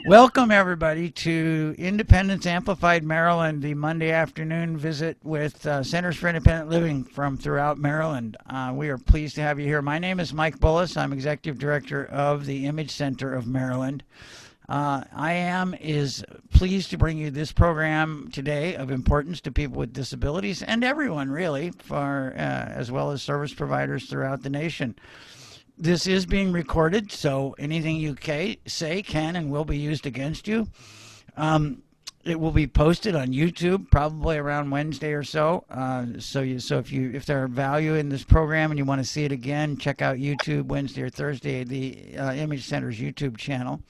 Welcome, everybody, to Independence Amplified Maryland, the Monday afternoon visit with Centers for Independent Living from throughout Maryland. We are pleased to have you here. My name is Mike Bullis. I'm Executive Director of the Image Center of Maryland. IAM is pleased to bring you this program today of importance to people with disabilities and everyone, really, for as well as service providers throughout the nation. This is being recorded, so anything you say can and will be used against you. It will be posted on YouTube probably around Wednesday or so. If there are value in this program and you want to see it again, check out YouTube Wednesday or Thursday, the Image Center's YouTube channel.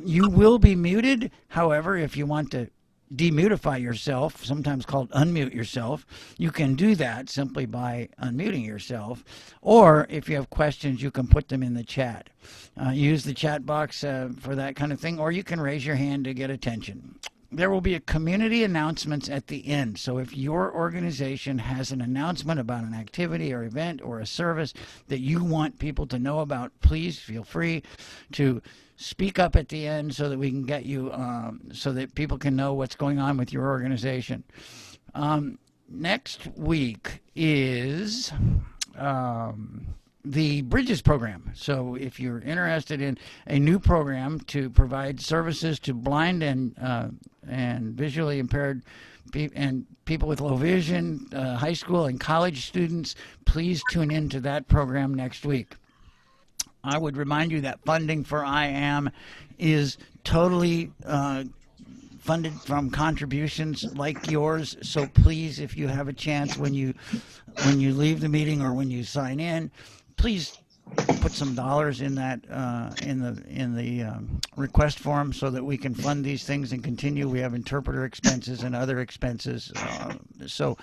You will be muted. However, if you want to demutify yourself, sometimes called unmute yourself, you can do that simply by unmuting yourself. Or if you have questions, you can put them in the chat. Use the chat box for that kind of thing, or you can raise your hand to get attention. There will be a community announcements at the end. So if your organization has an announcement about an activity or event or a service that you want people to know about, please feel free to speak up at the end so that we can get you, so that people can know what's going on with your organization. Next week is the Bridges program. So if you're interested in a new program to provide services to blind and visually impaired and people with low vision, high school and college students, please tune into that program next week. I would remind you that funding for IAM is totally funded from contributions like yours. So please, if you have a chance when you leave the meeting or when you sign in, please put some dollars in that in the request form so that we can fund these things and continue. We have interpreter expenses and other expenses, so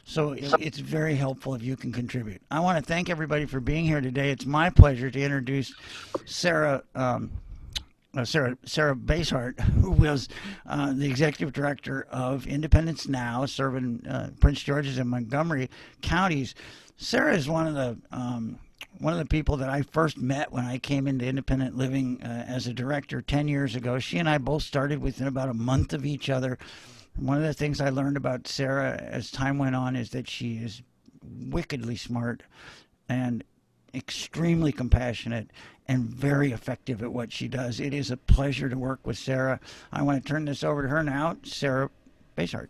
it's very helpful if you can contribute. I want to thank everybody for being here today. It's my pleasure to introduce Sarah. Sarah Basehart, who was the executive director of Independence Now, serving Prince George's and Montgomery counties. Sarah is one of the people that I first met when I came into independent living as a director 10 years ago. She and I both started within about a month of each other. One of the things I learned about Sarah as time went on is that she is wickedly smart and extremely compassionate and very effective at what she does. It is a pleasure to work with Sarah. I want to turn this over to her now. Sarah Basehart.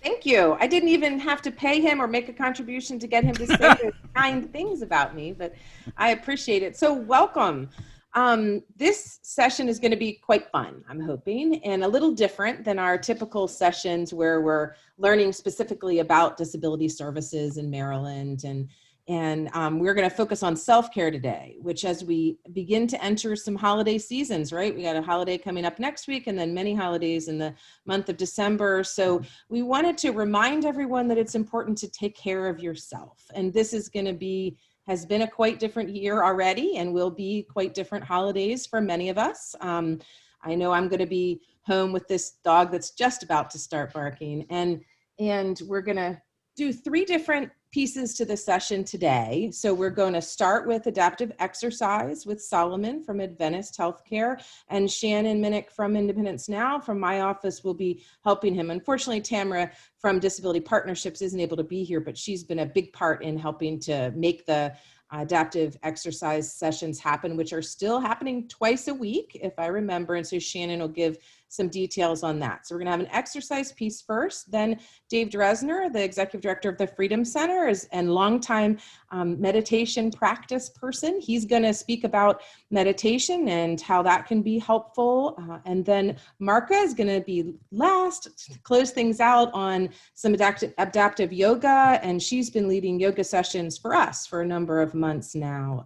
Thank you. I didn't even have to pay him or make a contribution to get him to say those kind things about me, but I appreciate it. So welcome. This session is going to be quite fun, I'm hoping, and a little different than our typical sessions where we're learning specifically about disability services in Maryland. And we're going to focus on self-care today, which as we begin to enter some holiday seasons, right? We got a holiday coming up next week and then many holidays in the month of December. So we wanted to remind everyone that it's important to take care of yourself. And this is going to has been a quite different year already and will be quite different holidays for many of us. I know I'm going to be home with this dog that's just about to start barking. And we're going to do 3 different pieces to the session today. So we're going to start with adaptive exercise with Solomon from Adventist Healthcare, and Shannon Minnick from Independence Now from my office will be helping him. Unfortunately, Tamara from Disability Partnerships isn't able to be here, but she's been a big part in helping to make the adaptive exercise sessions happen, which are still happening twice a week, if I remember. And so Shannon will give some details on that. So we're going to have an exercise piece first. Then Dave Dresner, the executive director of the Freedom Center and longtime meditation practice person. He's going to speak about meditation and how that can be helpful. And then Marka is going to be last to close things out on some adaptive yoga. And she's been leading yoga sessions for us for a number of months now.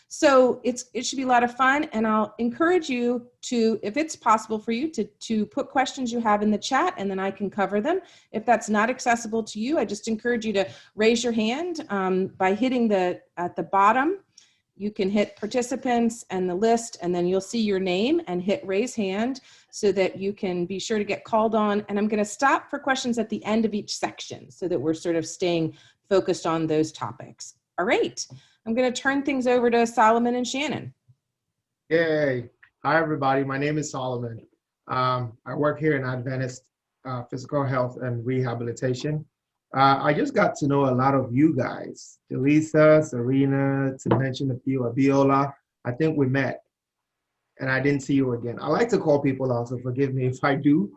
So it should be a lot of fun, and I'll encourage you to, if it's possible for you, to put questions you have in the chat, and then I can cover them. If that's not accessible to you, I just encourage you to raise your hand by hitting at the bottom. You can hit participants and the list, and then you'll see your name and hit raise hand so that you can be sure to get called on. And I'm going to stop for questions at the end of each section so that we're sort of staying focused on those topics. All right. I'm going to turn things over to Solomon and Shannon. Yay. Hi, everybody. My name is Solomon. I work here in Adventist Physical Health and Rehabilitation. I just got to know a lot of you guys, Delisa, Serena, to mention a few, Abiola. I think we met, and I didn't see you again. I like to call people out, so forgive me if I do.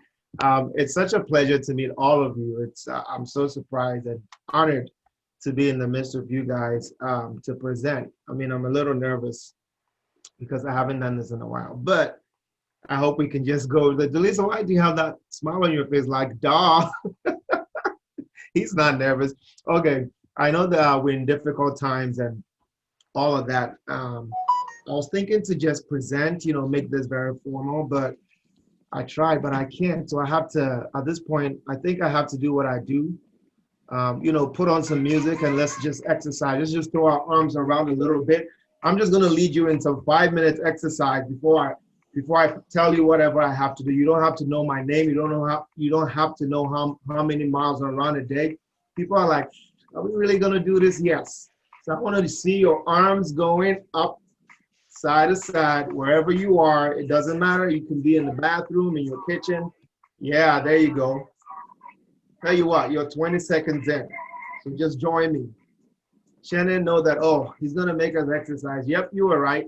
It's such a pleasure to meet all of you. I'm so surprised and honored to be in the midst of you guys to present. I mean, I'm a little nervous because I haven't done this in a while, but I hope we can just go. Delisa, why do you have that smile on your face? Like, duh, he's not nervous. Okay, I know that we're in difficult times and all of that. I was thinking to just present, make this very formal, but I tried, but I can't. So I have to, at this point, I think I have to do what I do. Put on some music and let's just exercise. Let's just throw our arms around a little bit. I'm just gonna lead you in some 5 minutes exercise before I tell you whatever I have to do. You don't have to know my name. You don't have to know how many miles I run a day. People are like, are we really gonna do this? Yes. So I want to see your arms going up, side to side, wherever you are. It doesn't matter. You can be in the bathroom, in your kitchen. Yeah, there you go. Tell you what, you're 20 seconds in. So just join me. Shannon know that, oh, he's gonna make us exercise. Yep, you were right.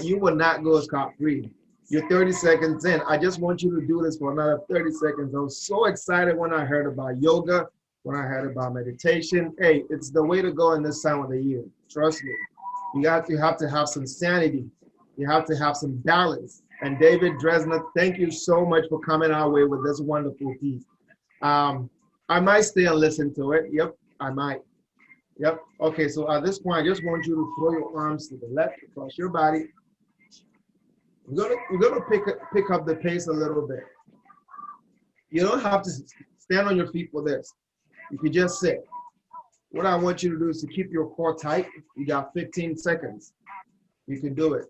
You will not go scot-free. You're 30 seconds in. I just want you to do this for another 30 seconds. I was so excited when I heard about yoga, when I heard about meditation. Hey, it's the way to go in this time of the year. Trust me. You have to have some sanity. You have to have some balance. And David Dresner, thank you so much for coming our way with this wonderful piece. I might stay and listen to it. Yep, I might. Yep. Okay, so at this point, I just want you to throw your arms to the left across your body. We're gonna pick up the pace a little bit. You don't have to stand on your feet for this. You can just sit. What I want you to do is to keep your core tight. You got 15 seconds. You can do it.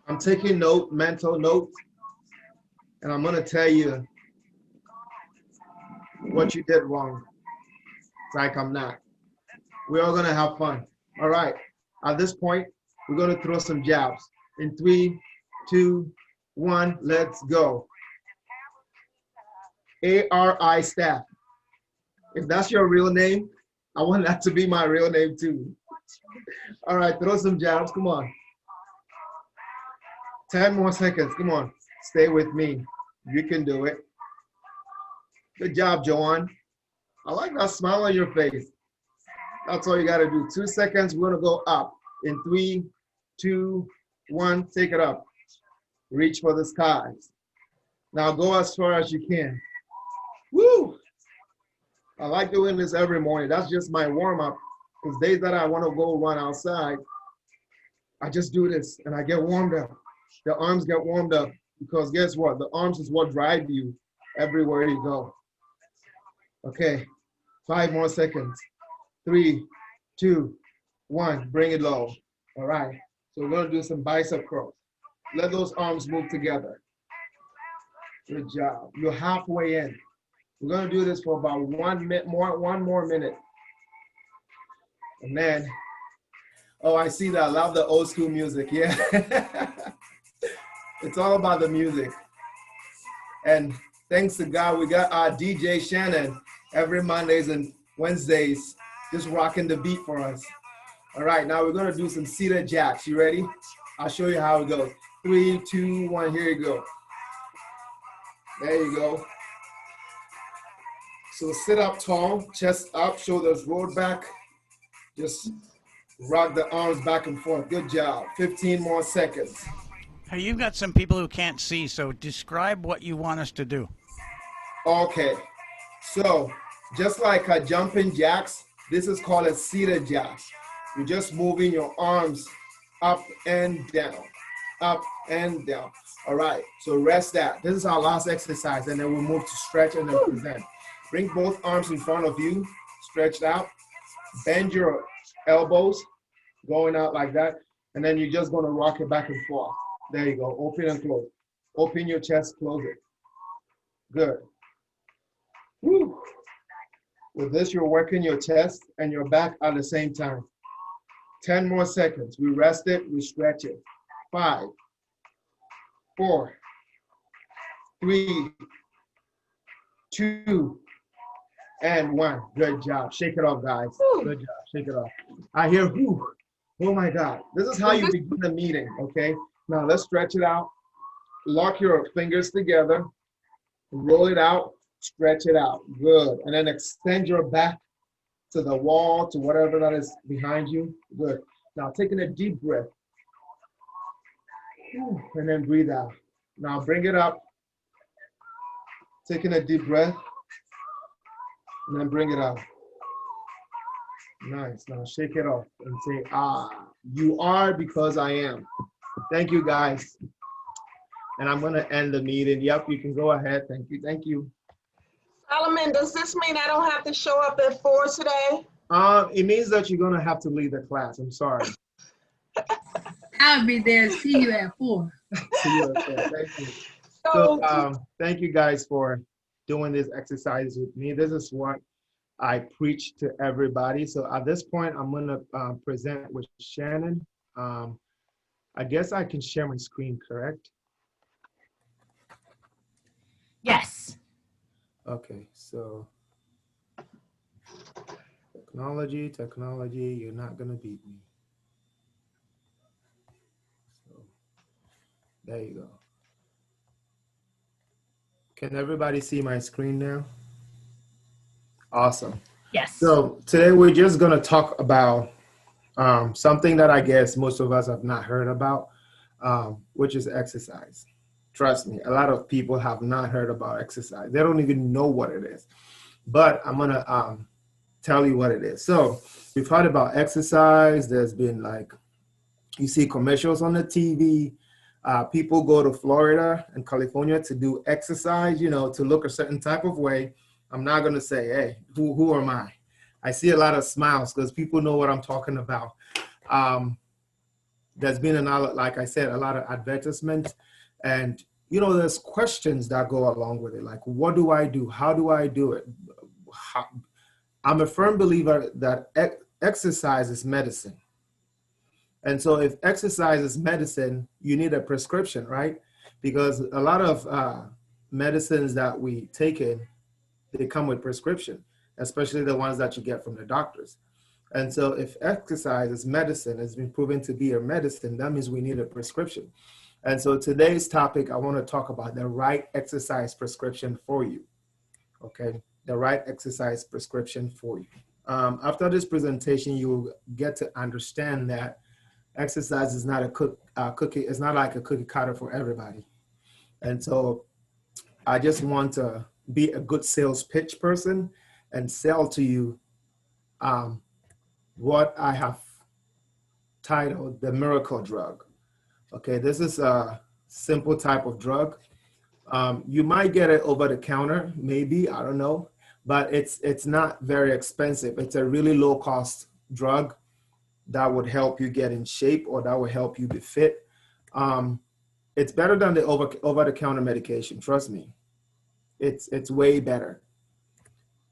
I'm taking mental notes, and I'm gonna tell you what you did wrong. It's like I'm not. We're all gonna have fun. All right. At this point, we're gonna throw some jabs. In 3, 2, 1, let's go. ARI staff. If that's your real name, I want that to be my real name too. All right, throw some jabs. Come on. 10 more seconds. Come on. Stay with me. You can do it. Good job, Joanne. I like that smile on your face. That's all you got to do. 2 seconds. We're going to go up. In 3, 2, 1. Take it up. Reach for the skies. Now go as far as you can. Woo! I like doing this every morning. That's just my warm-up. Because days that I want to go run outside, I just do this and I get warmed up. The arms get warmed up because guess what? The arms is what drive you everywhere you go. Okay, 5 more seconds. 3, 2, 1. Bring it low. All right. So we're going to do some bicep curls. Let those arms move together. Good job. You're halfway in. We're going to do this for about 1 minute more, 1 more minute. And then, oh, I see that. I love the old school music. Yeah. It's all about the music. And thanks to God, we got our DJ Shannon every Mondays and Wednesdays just rocking the beat for us. All right, now we're going to do some seated jacks. You ready? I'll show you how it goes. 3, 2, 1, here you go. There you go. So sit up tall, chest up, shoulders rolled back. Just rock the arms back and forth. Good job. 15 more seconds. Hey, you've got some people who can't see, so describe what you want us to do. Okay, so just like a jumping jacks, this is called a seated jacks. You're just moving your arms up and down, up and down. All right, so rest that. This is our last exercise, and then we'll move to stretch and then present. Bring both arms in front of you, stretched out. Bend your elbows, going out like that, and then you're just gonna rock it back and forth. There you go, open and close. Open your chest, close it. Good. Woo. With this, you're working your chest and your back at the same time. 10 more seconds. We rest it, we stretch it. 5, 4, 3, 2, and 1. Good job. Shake it off, guys. Good job. Shake it off. I hear whew. Oh my God. This is how you begin the meeting, okay? Now let's stretch it out. Lock your fingers together. Roll it out. Stretch it out. Good. And then extend your back to the wall, to whatever that is behind you. Good. Now taking a deep breath. And then breathe out. Now bring it up. Taking a deep breath. And then bring it out. Nice. Now shake it off and say, you are because I am. Thank you, guys. And I'm going to end the meeting. Yep, you can go ahead. Thank you. Thank you. Solomon, does this mean I don't have to show up at 4 today? It means that you're going to have to leave the class. I'm sorry. I'll be there. See you at 4. See you at 4. Thank you. So thank you guys for doing this exercise with me. This is what I preach to everybody. So at this point, I'm going to present with Shannon. I guess I can share my screen, correct? Yes. Okay, so technology, you're not going to beat me. So there you go. Can everybody see my screen now? Awesome. Yes. So today we're just going to talk about something that I guess most of us have not heard about, which is exercise. Trust me, a lot of people have not heard about exercise. They don't even know what it is. But I'm going to tell you what it is. So we've heard about exercise. There's been you see commercials on the TV. People go to Florida and California to do exercise, to look a certain type of way. I'm not going to say, hey, who am I? I see a lot of smiles because people know what I'm talking about. There's been like I said, a lot of advertisements. And, there's questions that go along with it. Like, what do I do? How do I do it? I'm a firm believer that exercise is medicine. And so if exercise is medicine, you need a prescription, right? Because a lot of medicines that we take in, they come with prescription, especially the ones that you get from the doctors. And so if exercise is medicine, has been proven to be a medicine, that means we need a prescription. And so today's topic, I want to talk about the right exercise prescription for you, okay? The right exercise prescription for you. After this presentation, you'll get to understand that exercise is not a cookie. It's not like a cookie cutter for everybody. And so I just want to be a good sales pitch person and sell to you what I have titled the miracle drug. Okay, this is a simple type of drug. You might get it over the counter, maybe, I don't know, but it's not very expensive. It's a really low cost drug that would help you get in shape or that will help you be fit. It's better than the over-the-counter medication, trust me. It's way better.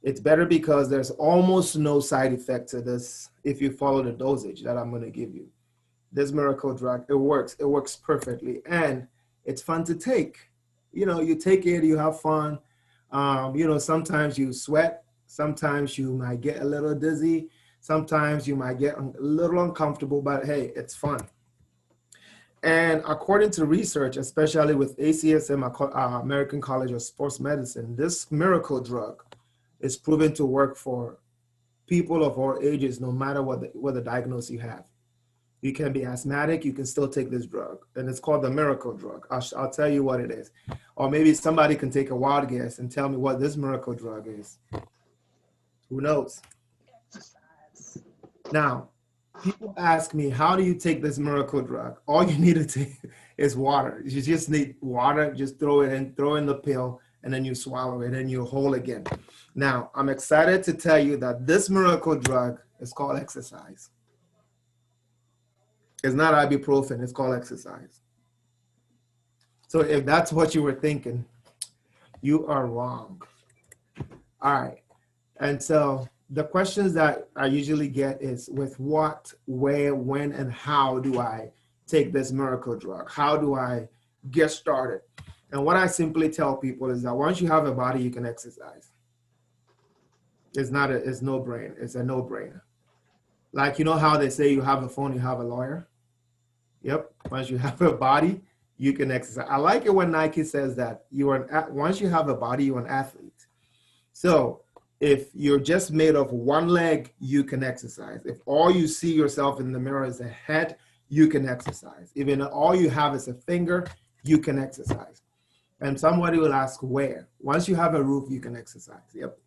It's better because there's almost no side effect to this if you follow the dosage that I'm going to give you. This miracle drug, it works perfectly, and it's fun to take. You take it, you have fun. Sometimes you sweat, sometimes you might get a little dizzy, sometimes you might get a little uncomfortable, but hey, it's fun. And according to research, especially with ACSM, American College of Sports Medicine, this miracle drug is proven to work for people of all ages, no matter what the diagnosis you have. You can be asthmatic, you can still take this drug. And it's called the miracle drug. I'll tell you what it is. Or maybe somebody can take a wild guess and tell me what this miracle drug is. Who knows? Exercise. Now, people ask me, how do you take this miracle drug? All you need to take is water. You just need water, just throw in the pill, and then you swallow it and you're whole again. Now, I'm excited to tell you that this miracle drug is called exercise. It's not ibuprofen, it's called exercise. So if that's what you were thinking, you are wrong. All right. And so the questions that I usually get is with what, where, when, and how do I take this miracle drug? How do I get started? And what I simply tell people is that once you have a body, you can exercise. It's no brainer. It's a no brainer. Like, you know how they say you have a phone, you have a lawyer? Yep. Once you have a body, you can exercise. I like it when Nike says that once you have a body, you're an athlete. So if you're just made of one leg, you can exercise. If all you see yourself in the mirror is a head, you can exercise. Even all you have is a finger, you can exercise. And somebody will ask where. Once you have a roof, you can exercise. Yep.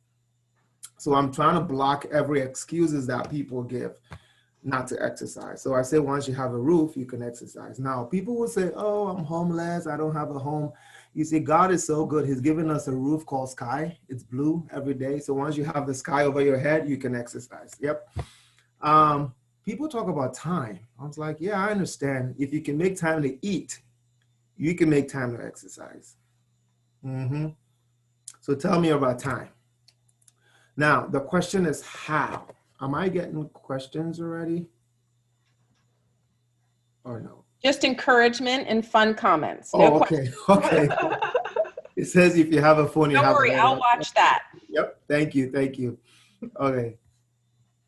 So I'm trying to block every excuses that people give not to exercise. So I say once you have a roof, you can exercise. Now, people will say, oh, I'm homeless, I don't have a home. You see, God is so good. He's given us a roof called sky. It's blue every day. So once you have the sky over your head, you can exercise. Yep. People talk about time. I was like, yeah, I understand. If you can make time to eat, you can make time to exercise. So tell me about time. Now, the question is how? Am I getting questions already? Or no? Just encouragement and fun comments. Oh, No okay. questions. Okay. It says if you have a phone, you Don't have worry, a I'll watch that. Yep. Thank you. Thank you. Okay.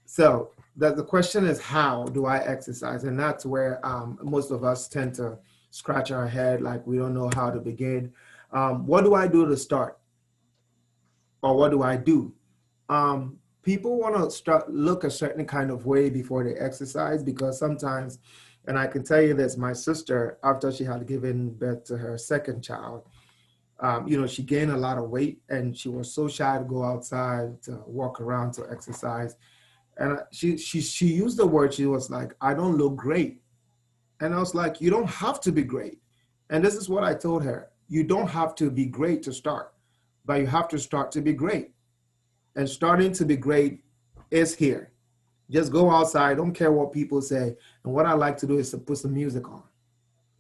So the question is, how do I exercise? And that's where most of us tend to scratch our head like we don't know how to begin. What do I do to start? Or what do I do? People want to look a certain kind of way before they exercise, because sometimes, and I can tell you this, my sister, after she had given birth to her second child, she gained a lot of weight and she was so shy to go outside, to walk around, to exercise. And she used the word, she was like, I don't look great. And I was like, you don't have to be great. And this is what I told her. You don't have to be great to start, but you have to start to be great. And starting to be great is here. Just go outside. Don't care what people say. And what I like to do is to put some music on.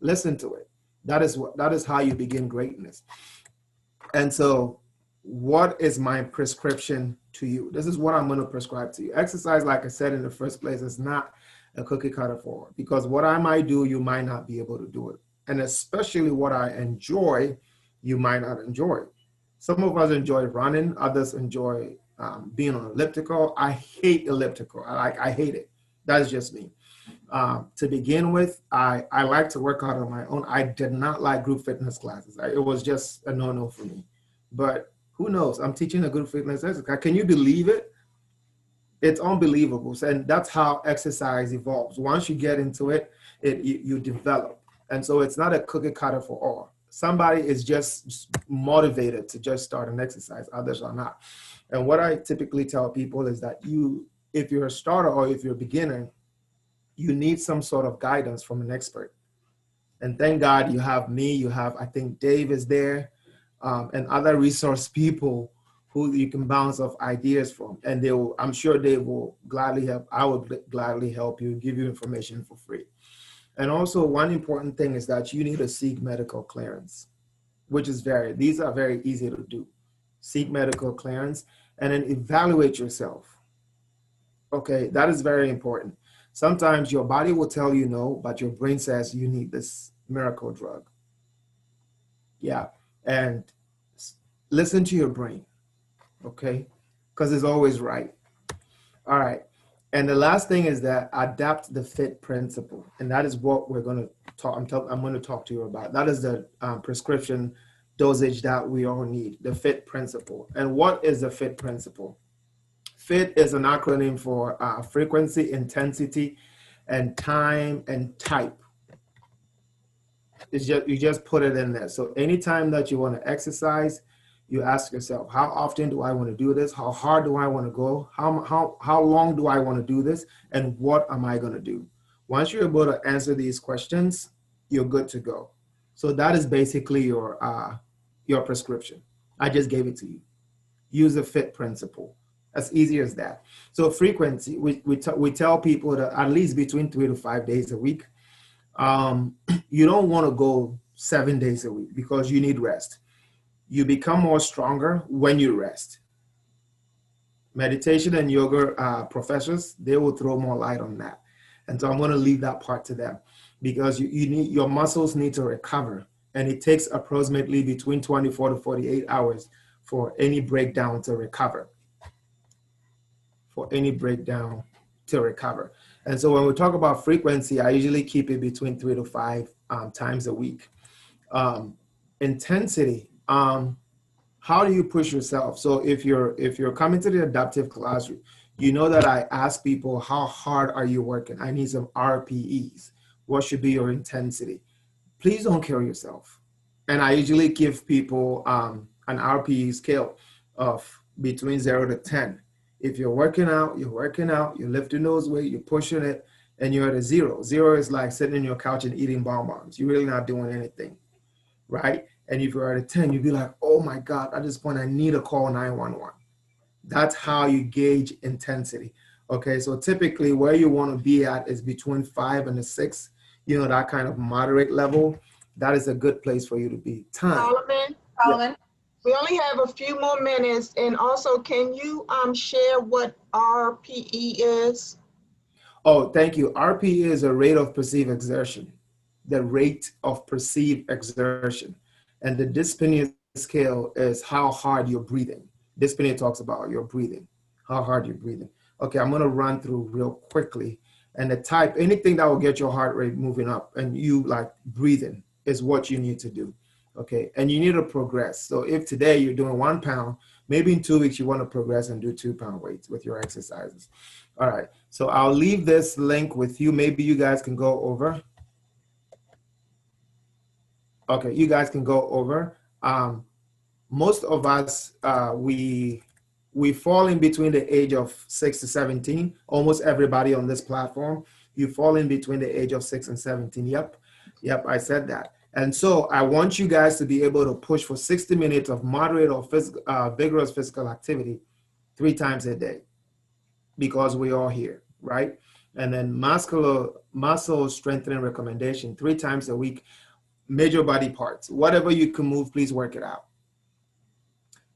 Listen to it. That is how you begin greatness. And so what is my prescription to you? This is what I'm going to prescribe to you. Exercise, like I said in the first place, is not a cookie cutter for, because what I might do, you might not be able to do it. And especially what I enjoy, you might not enjoy. Some of us enjoy running. Others enjoy being on elliptical. I hate elliptical. I hate it. That's just me. To begin with, I like to work out on my own. I did not like group fitness classes. It was just a no-no for me. But who knows? I'm teaching a group fitness exercise. Can you believe it? It's unbelievable. And that's how exercise evolves. Once you get into it, you develop. And so it's not a cookie cutter for all. Somebody is just motivated to just start an exercise. Others are not. And what I typically tell people is that if you're a starter or if you're a beginner, you need some sort of guidance from an expert. And thank God you have me, I think Dave is there, and other resource people who you can bounce off ideas from. And I'm sure they will gladly help. I would gladly help you, give you information for free. And also one important thing is that you need to seek medical clearance, these are very easy to do. Seek medical clearance and then evaluate yourself. Okay, that is very important. Sometimes your body will tell you no, but your brain says you need this miracle drug. Yeah, and listen to your brain, okay? Because it's always right. All right, and the last thing is that adapt the fit principle, and that is what we're going to talk. I'm going to talk to you about. That is the prescription dosage that we all need, the fit principle. And what is the fit principle? FIT is an acronym for frequency, intensity, and time and type. You just put it in there. So anytime that you want to exercise, you ask yourself, how often do I want to do this? How hard do I want to go? How long do I want to do this? And what am I going to do? Once you're able to answer these questions, you're good to go. So that is basically your prescription. I just gave it to you. Use the FIT principle. As easy as that. So frequency, we tell people that at least between 3 to 5 days a week. You don't want to go 7 days a week because you need rest. You become more stronger when you rest. meditation and yoga professors, they will throw more light on that. And so I'm going to leave that part to them, because you need, your muscles need to recover. And it takes approximately between 24 to 48 hours for any breakdown to recover. And so when we talk about frequency, I usually keep it between 3 to 5 times a week. Intensity, how do you push yourself? So if you're coming to the adaptive class, you know that I ask people, how hard are you working? I need some RPEs. What should be your intensity? Please don't kill yourself. And I usually give people an RPE scale of between 0 to 10. If you're working out, you're lifting those weights, you're pushing it, and you're at a 0. 0 is like sitting in your couch and eating bonbons. You're really not doing anything, right? And if you're at a 10, you'd be like, oh my God, at this point, I need to call 911. That's how you gauge intensity. Okay, so typically where you want to be at is between 5 and a 6, that kind of moderate level. That is a good place for you to be. Time. Solomon. We only have a few more minutes, and also, can you share what RPE is? Oh, thank you. RPE is a rate of perceived exertion. The rate of perceived exertion. And the dyspnea scale is how hard you're breathing. Dyspnea talks about your breathing, how hard you're breathing. Okay, I'm going to run through real quickly. And the type, anything that will get your heart rate moving up and you like breathing is what you need to do. Okay, and you need to progress. So if today you're doing 1 pound, maybe in 2 weeks you want to progress and do 2 pound weights with your exercises. All right, so I'll leave this link with you. Maybe you guys can go over. Okay, you guys can go over. Most of us, we fall in between the age of 6 to 17. Almost everybody on this platform, you fall in between the age of 6 and 17. Yep, I said that. And so I want you guys to be able to push for 60 minutes of moderate or vigorous physical activity 3 times a day, because we're all here, right? And then muscle strengthening recommendation 3 times a week, major body parts. Whatever you can move, please work it out.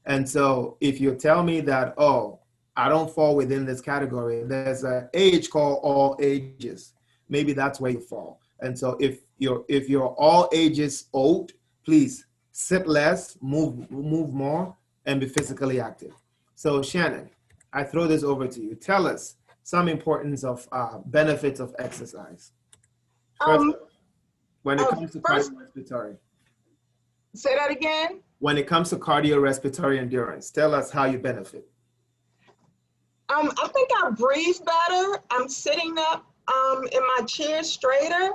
And so if you tell me that, oh, I don't fall within this category, there's an age called all ages. Maybe that's where you fall. And so if you're all ages old, please sit less, move more, and be physically active. So Shannon, I throw this over to you. Tell us some importance of benefits of exercise. First, when it comes to cardiorespiratory. Say that again. When it comes to cardiorespiratory endurance, tell us how you benefit. I think I breathe better. I'm sitting up in my chair straighter.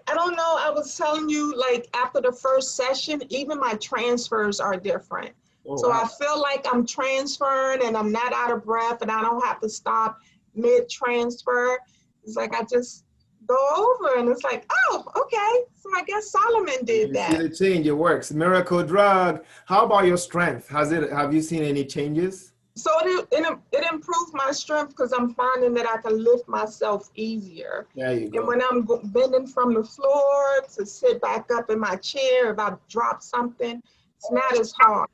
I don't know, I was telling you, like after the first session, even my transfers are different. Oh, so wow. I feel like I'm transferring and I'm not out of breath and I don't have to stop mid-transfer. It's like I just go over and it's like, oh, okay. So I guess Solomon did that. You see the change, it works. Miracle drug. How about your strength? Have you seen any changes? So it improved my strength because I'm finding that I can lift myself easier. There you go. And when I'm bending from the floor to sit back up in my chair, if I drop something, it's not as hard.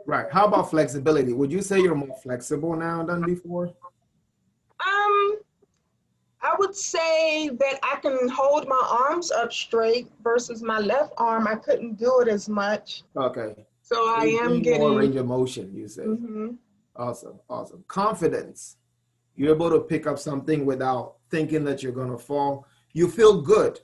Right. How about flexibility? Would you say you're more flexible now than before? I would say that I can hold my arms up straight versus my left arm. I couldn't do it as much. Okay. So I am getting more range of motion, you say. Mm-hmm. Awesome. Confidence. You're able to pick up something without thinking that you're going to fall. You feel good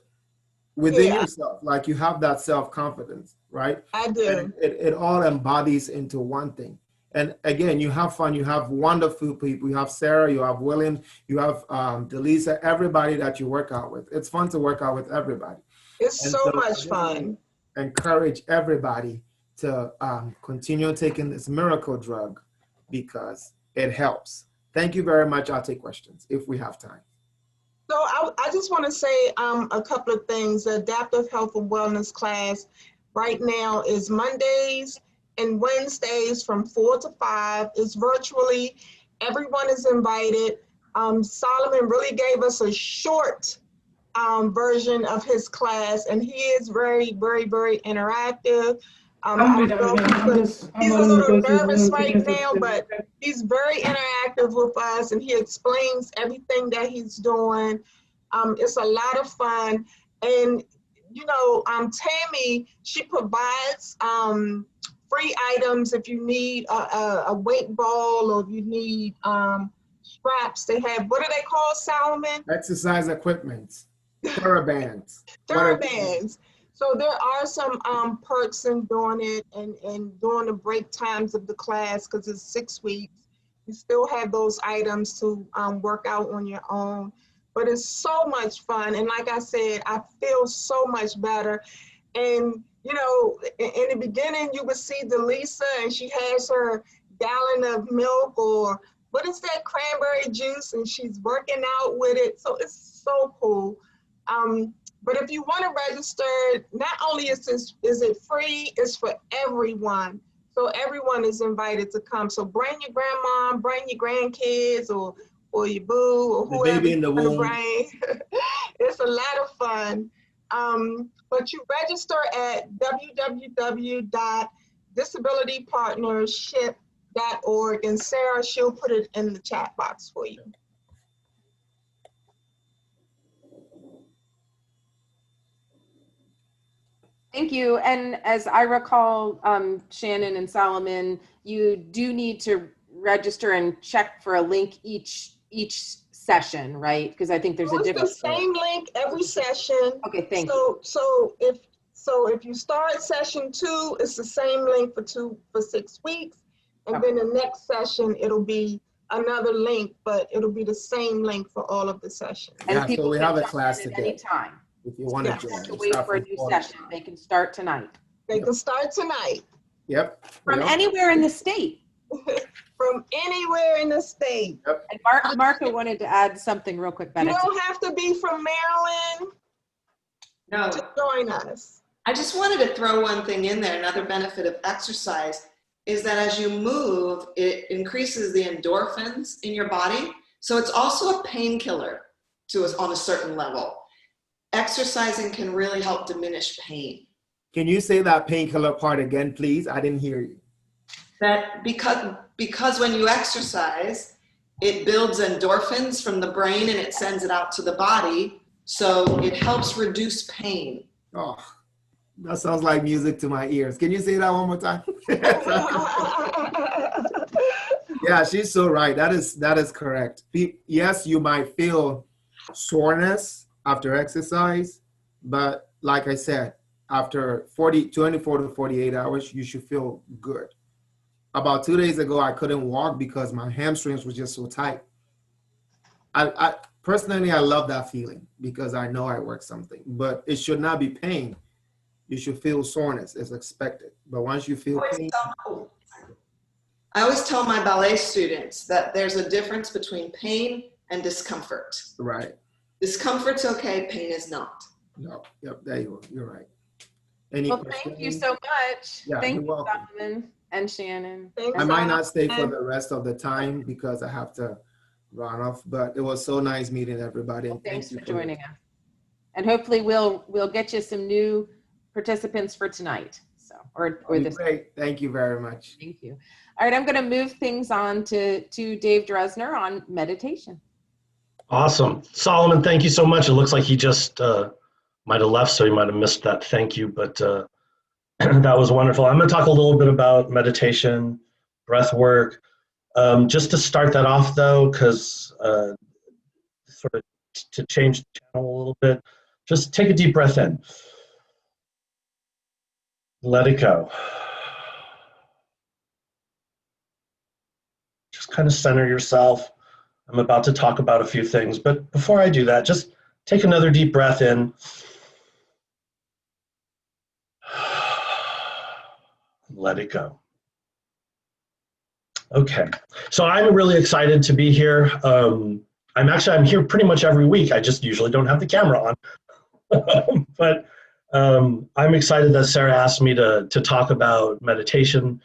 within yourself. Like you have that self-confidence, right? I do. And it all embodies into one thing. And again, you have fun. You have wonderful people. You have Sarah, you have William, you have Delisa, everybody that you work out with. It's fun to work out with everybody. It's so much fun. Encourage everybody to continue taking this miracle drug because it helps. Thank you very much. I'll take questions if we have time. So I just want to say a couple of things. The Adaptive Health and Wellness class right now is Mondays and Wednesdays from 4 to 5. It's virtually. Everyone is invited. Solomon really gave us a short version of his class, and he is very, very, very interactive. I know he's a little nervous right now, but he's very interactive with us, and he explains everything that he's doing. It's a lot of fun. And, Tammy, she provides free items if you need a weight ball or if you need straps. They have, what are they called, Solomon? Exercise equipment, TheraBands. TheraBands. So there are some perks in doing it and during the break times of the class, because it's 6 weeks. You still have those items to work out on your own. But it's so much fun. And like I said, I feel so much better. And, in the beginning, you would see Delisa and she has her gallon of milk or what is that, cranberry juice, and she's working out with it. So it's so cool. But if you want to register, not only is it free, it's for everyone. So everyone is invited to come. So bring your grandma, bring your grandkids, or your boo, or whoever. The baby in the womb. Bring. It's a lot of fun. But you register at www.disabilitypartnership.org, and Sarah, she'll put it in the chat box for you. Thank you. And as I recall, Shannon and Solomon, you do need to register and check for a link each session, right? Because I think there's a difference. It's the same link every session. Okay, thank you. So if you start session 2, it's the same link for 6 weeks, and then the next session it'll be another link, but it'll be the same link for all of the sessions. And Yeah, people so we can have a jump class in at today. any time. If you want Yeah. to They join. have to wait for a new session. They can start tonight. They can start tonight Yep. From Yep. anywhere in the state. from anywhere in the state. And Marka wanted to add something real quick, You Bennett. don't have to be from Maryland No, to join us. I just wanted to throw one thing in there. Another benefit of exercise is that as you move, it increases the endorphins in your body. So it's also a painkiller on a certain level. Exercising can really help diminish pain. Can you say that painkiller part again, please? I didn't hear you. That because when you exercise, it builds endorphins from the brain and it sends it out to the body. So it helps reduce pain. Oh, that sounds like music to my ears. Can you say that one more time? Yeah, she's so right. That is correct. Yes, you might feel soreness after exercise, but like I said, after 24 to 48 hours, you should feel good. About 2 days ago, I couldn't walk because my hamstrings were just so tight. I personally, I love that feeling because I know I work something, but it should not be pain. You should feel soreness as expected. But once you feel pain. I always tell my ballet students that there's a difference between pain and discomfort. Right. Discomfort's okay, pain is not. No, yep, there you go. You're right. Any Well, questions? thank you so much. Yeah, Thank you're you, welcome. Solomon and Shannon. Thanks, I might not stay for Solomon. the rest of the time because I have to run off, but it was so nice meeting everybody. Well, And thanks thank for you joining us. And hopefully we'll get you some new participants for tonight. So, or this. Great. Thank you very much. Thank you. All right, I'm going to move things on to Dave Dresner on meditation. Awesome. Solomon, thank you so much. It looks like he just might have left, so he might have missed that thank you, but that was wonderful. I'm going to talk a little bit about meditation, breath work. Just to start that off, though, because sort of to change the channel a little bit, just take a deep breath in. Let it go. Just kind of center yourself. I'm about to talk about a few things, but before I do that, just take another deep breath in. Let it go. Okay, so I'm really excited to be here. I'm here pretty much every week. I just usually don't have the camera on. But I'm excited that Sarah asked me to talk about meditation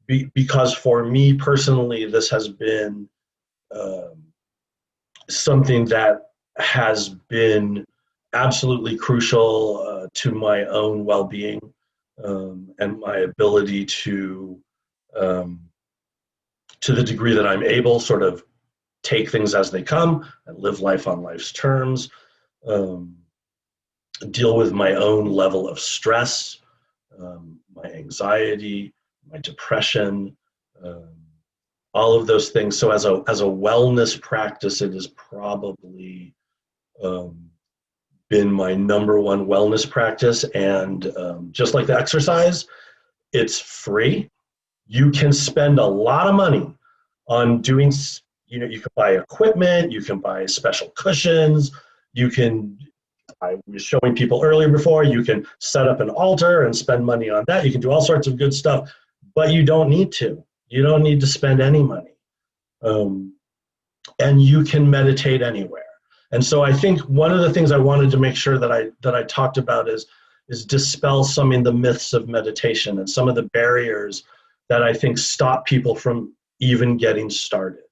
because for me personally, this has been something that has been absolutely crucial to my own well-being. and my ability to the degree that I'm able, sort of take things as they come and live life on life's terms, deal with my own level of stress, my anxiety, my depression, all of those things. So as a wellness practice, it has probably been my number one wellness practice. And just like the exercise, it's free. You can spend a lot of money on doing, you can buy equipment, you can buy special cushions, I was showing people earlier before, you can set up an altar and spend money on that. You can do all sorts of good stuff, but you don't need to. You don't need to spend any money. And you can meditate anywhere. And so I think one of the things I wanted to make sure that I talked about is dispel some of the myths of meditation and some of the barriers that I think stop people from even getting started.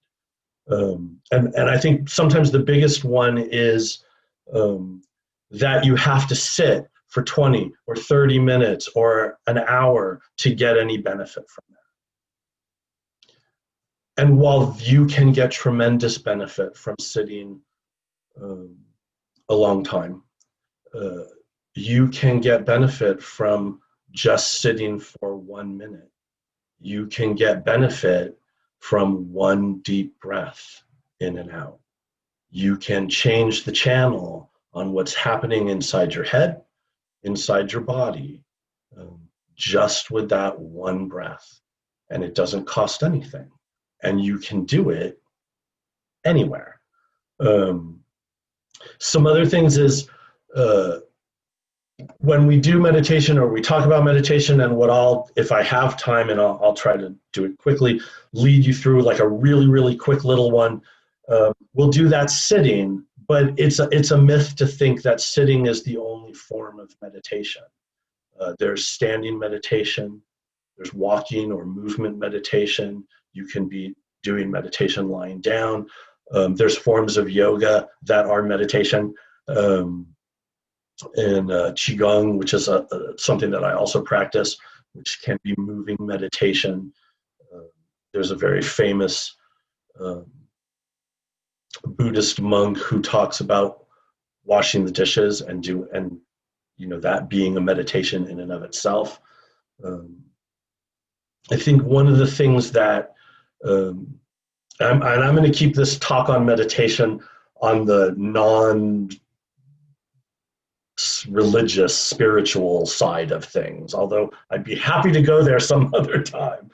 And I think sometimes the biggest one is that you have to sit for 20 or 30 minutes or an hour to get any benefit from that. And while you can get tremendous benefit from sitting a long time, you can get benefit from just sitting for 1 minute. You can get benefit from one deep breath in and out. You can change the channel on what's happening inside your head, inside your body, just with that one breath. And it doesn't cost anything. And you can do it anywhere. Some other things is when we do meditation or we talk about meditation, and if I have time, and I'll try to do it quickly, lead you through like a really, really quick little one. We'll do that sitting, but it's a myth to think that sitting is the only form of meditation. There's standing meditation, there's walking or movement meditation. You can be doing meditation lying down. There's forms of yoga that are meditation. And Qigong, which is something that I also practice, which can be moving meditation. There's a very famous Buddhist monk who talks about washing the dishes and that being a meditation in and of itself. I think one of the things that, and I'm going to keep this talk on meditation on the non-religious, spiritual side of things, although I'd be happy to go there some other time.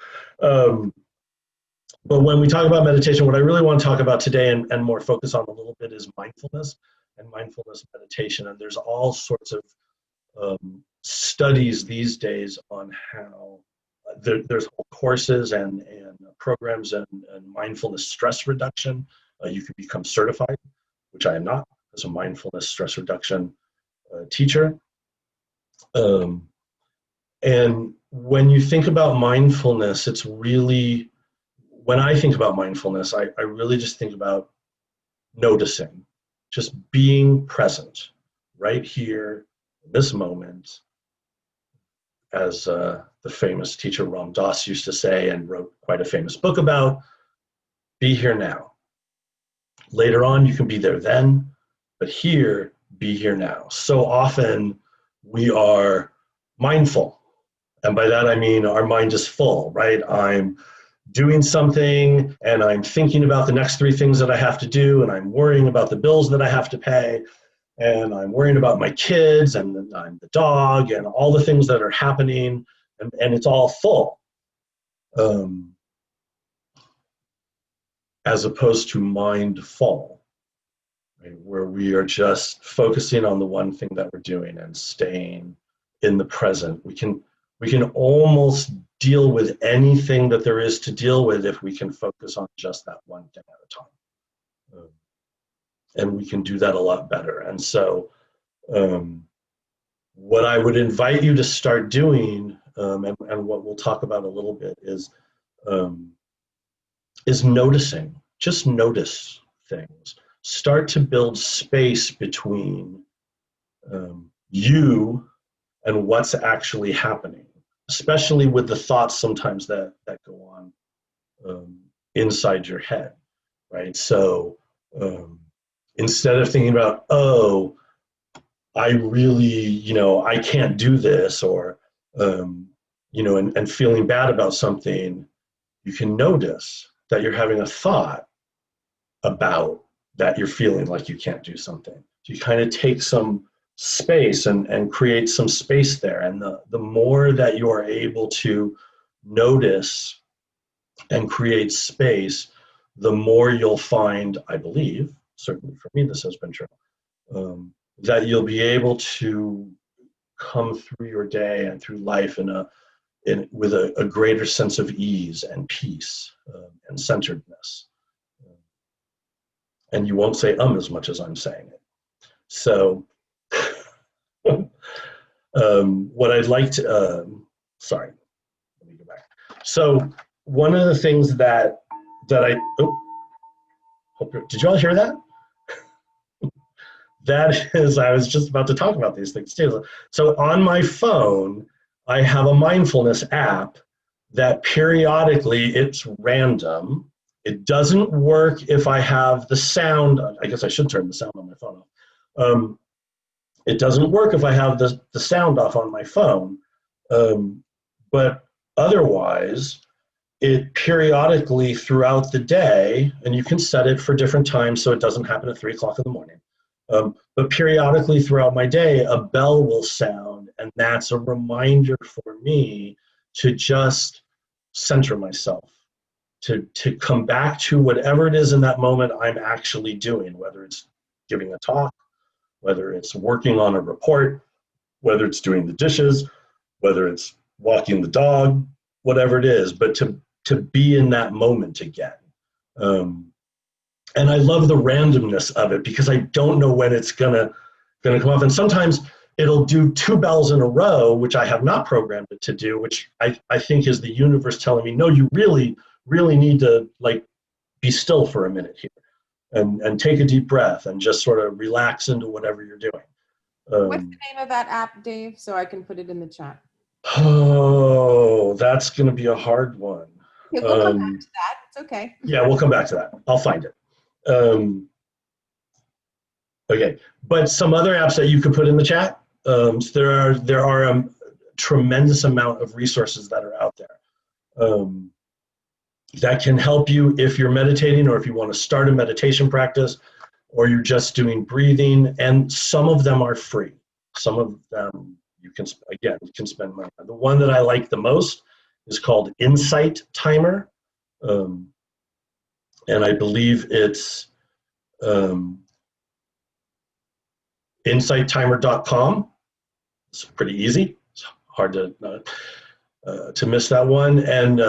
But when we talk about meditation, what I really want to talk about today and more focus on a little bit is mindfulness and mindfulness meditation. And there's all sorts of studies these days on how there's courses and programs and mindfulness stress reduction. You can become certified, which I am not, as a mindfulness stress reduction teacher. And when you think about mindfulness, it's really, when I think about mindfulness, I really just think about noticing, just being present right here, in this moment, as the famous teacher Ram Dass used to say and wrote quite a famous book about, be here now. Later on, you can be there then, but here, be here now. So often we are mindful. And by that, I mean our mind is full, right? I'm doing something and I'm thinking about the next 3 things that I have to do, and I'm worrying about the bills that I have to pay, and I'm worrying about my kids and I'm the dog and all the things that are happening, and it's all full. As opposed to mindful, right, where we are just focusing on the one thing that we're doing and staying in the present. We can almost deal with anything that there is to deal with if we can focus on just that one thing at a time. And we can do that a lot better. And so what I would invite you to start doing, and what we'll talk about a little bit, is noticing. Just notice things. Start to build space between you and what's actually happening, especially with the thoughts sometimes that go on inside your head, right? So instead of thinking about, oh, I really, I can't do this, or, and feeling bad about something, you can notice that you're having a thought about that you're feeling like you can't do something. So you kind of take some space and create some space there. And the more that you are able to notice and create space, the more you'll find, I believe, certainly for me this has been true, that you'll be able to come through your day and through life with a greater sense of ease and peace and centeredness. And you won't say as much as I'm saying it. So what I'd like to, sorry, let me go back. So one of the things that I, did you all hear that? That is, I was just about to talk about these things too. So on my phone, I have a mindfulness app that periodically, it's random. It doesn't work if I have the sound. I guess I should turn the sound on my phone off. It doesn't work if I have the sound off on my phone. But otherwise, it periodically throughout the day, and you can set it for different times so it doesn't happen at 3 o'clock in the morning. But periodically throughout my day, a bell will sound, and that's a reminder for me to just center myself, to come back to whatever it is in that moment I'm actually doing, whether it's giving a talk, whether it's working on a report, whether it's doing the dishes, whether it's walking the dog, whatever it is, but to be in that moment again. And I love the randomness of it because I don't know when it's gonna come off. And sometimes it'll do 2 bells in a row, which I have not programmed it to do, which I think is the universe telling me, no, you really, really need to be still for a minute here and take a deep breath and just sort of relax into whatever you're doing. What's the name of that app, Dave? So I can put it in the chat. Oh, that's gonna be a hard one. Okay, we'll come back to that. It's okay. Yeah, we'll come back to that. I'll find it. Okay, but some other apps that you could put in the chat. So there are a tremendous amount of resources that are out there that can help you if you're meditating, or if you want to start a meditation practice, or you're just doing breathing. And some of them are free. Some of them you can spend money on. The one that I like the most is called Insight Timer. And I believe it's insighttimer.com. It's pretty easy. It's hard to miss that one, and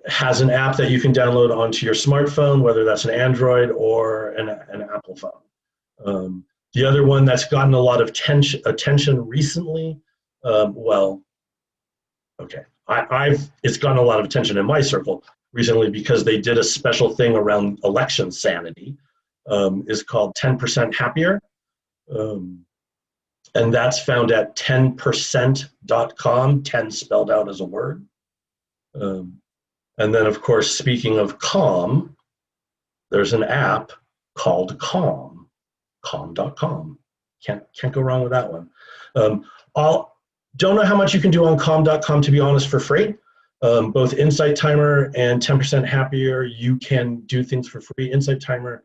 has an app that you can download onto your smartphone, whether that's an Android or an Apple phone. The other one that's gotten a lot of attention recently, it's gotten a lot of attention in my circle recently because they did a special thing around election sanity, is called 10% Happier. And that's found at 10%.com, 10 spelled out as a word. And then, of course, speaking of calm, there's an app called Calm, calm.com. Can't go wrong with that one. Don't know how much you can do on calm.com, to be honest, for free. Both Insight Timer and 10% Happier, you can do things for free. Insight Timer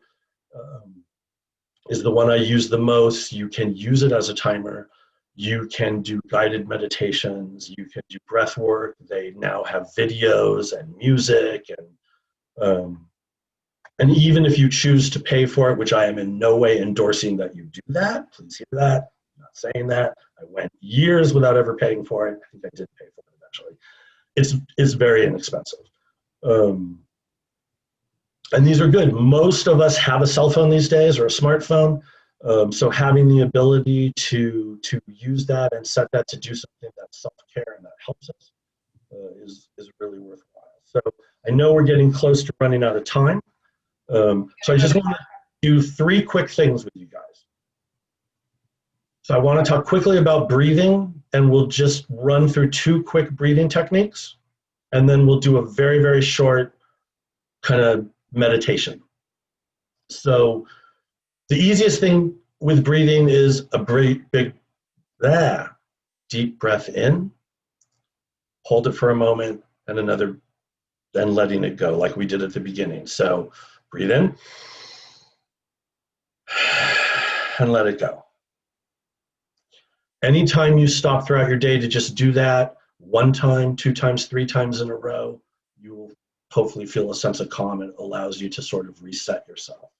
is the one I use the most. You can use it as a timer. You can do guided meditations. You can do breath work. They now have videos and music. And even if you choose to pay for it, which I am in no way endorsing that you do that, please hear that. I'm not saying that. I went years without ever paying for it. I think I did pay for it eventually. It's very inexpensive. And these are good. Most of us have a cell phone these days, or a smartphone. So having the ability to use that and set that to do something that's self-care and that helps us is really worthwhile. So I know we're getting close to running out of time. So I just want to do 3 quick things with you guys. So I want to talk quickly about breathing, and we'll just run through 2 quick breathing techniques, and then we'll do a very, very short kind of meditation. So the easiest thing with breathing is a big deep breath in, hold it for a moment, and another, then letting it go like we did at the beginning. So breathe in and let it go. Anytime you stop throughout your day to just do that 1 time, 2 times, 3 times in a row, you will hopefully feel a sense of calm. It allows you to sort of reset yourself.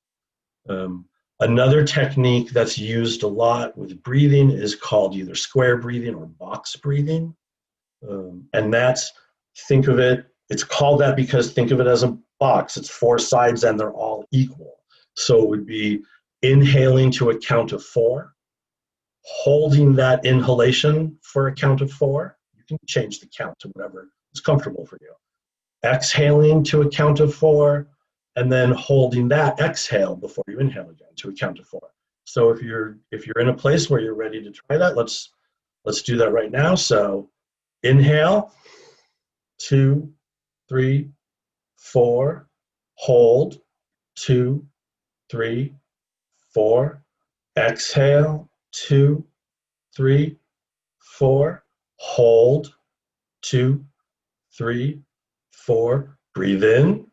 Another technique that's used a lot with breathing is called either square breathing or box breathing. And that's, think of it, it's called that because think of it as a box. It's 4 sides and they're all equal. So it would be inhaling to a count of 4, holding that inhalation for a count of 4. You can change the count to whatever is comfortable for you. Exhaling to a count of 4, and then holding that exhale before you inhale again to a count of 4. So if you're in a place where you're ready to try that, let's do that right now. So inhale, 2, 3, 4, hold, 2, 3, 4, exhale, 2, 3, 4, hold, 2, 3, 4, breathe in,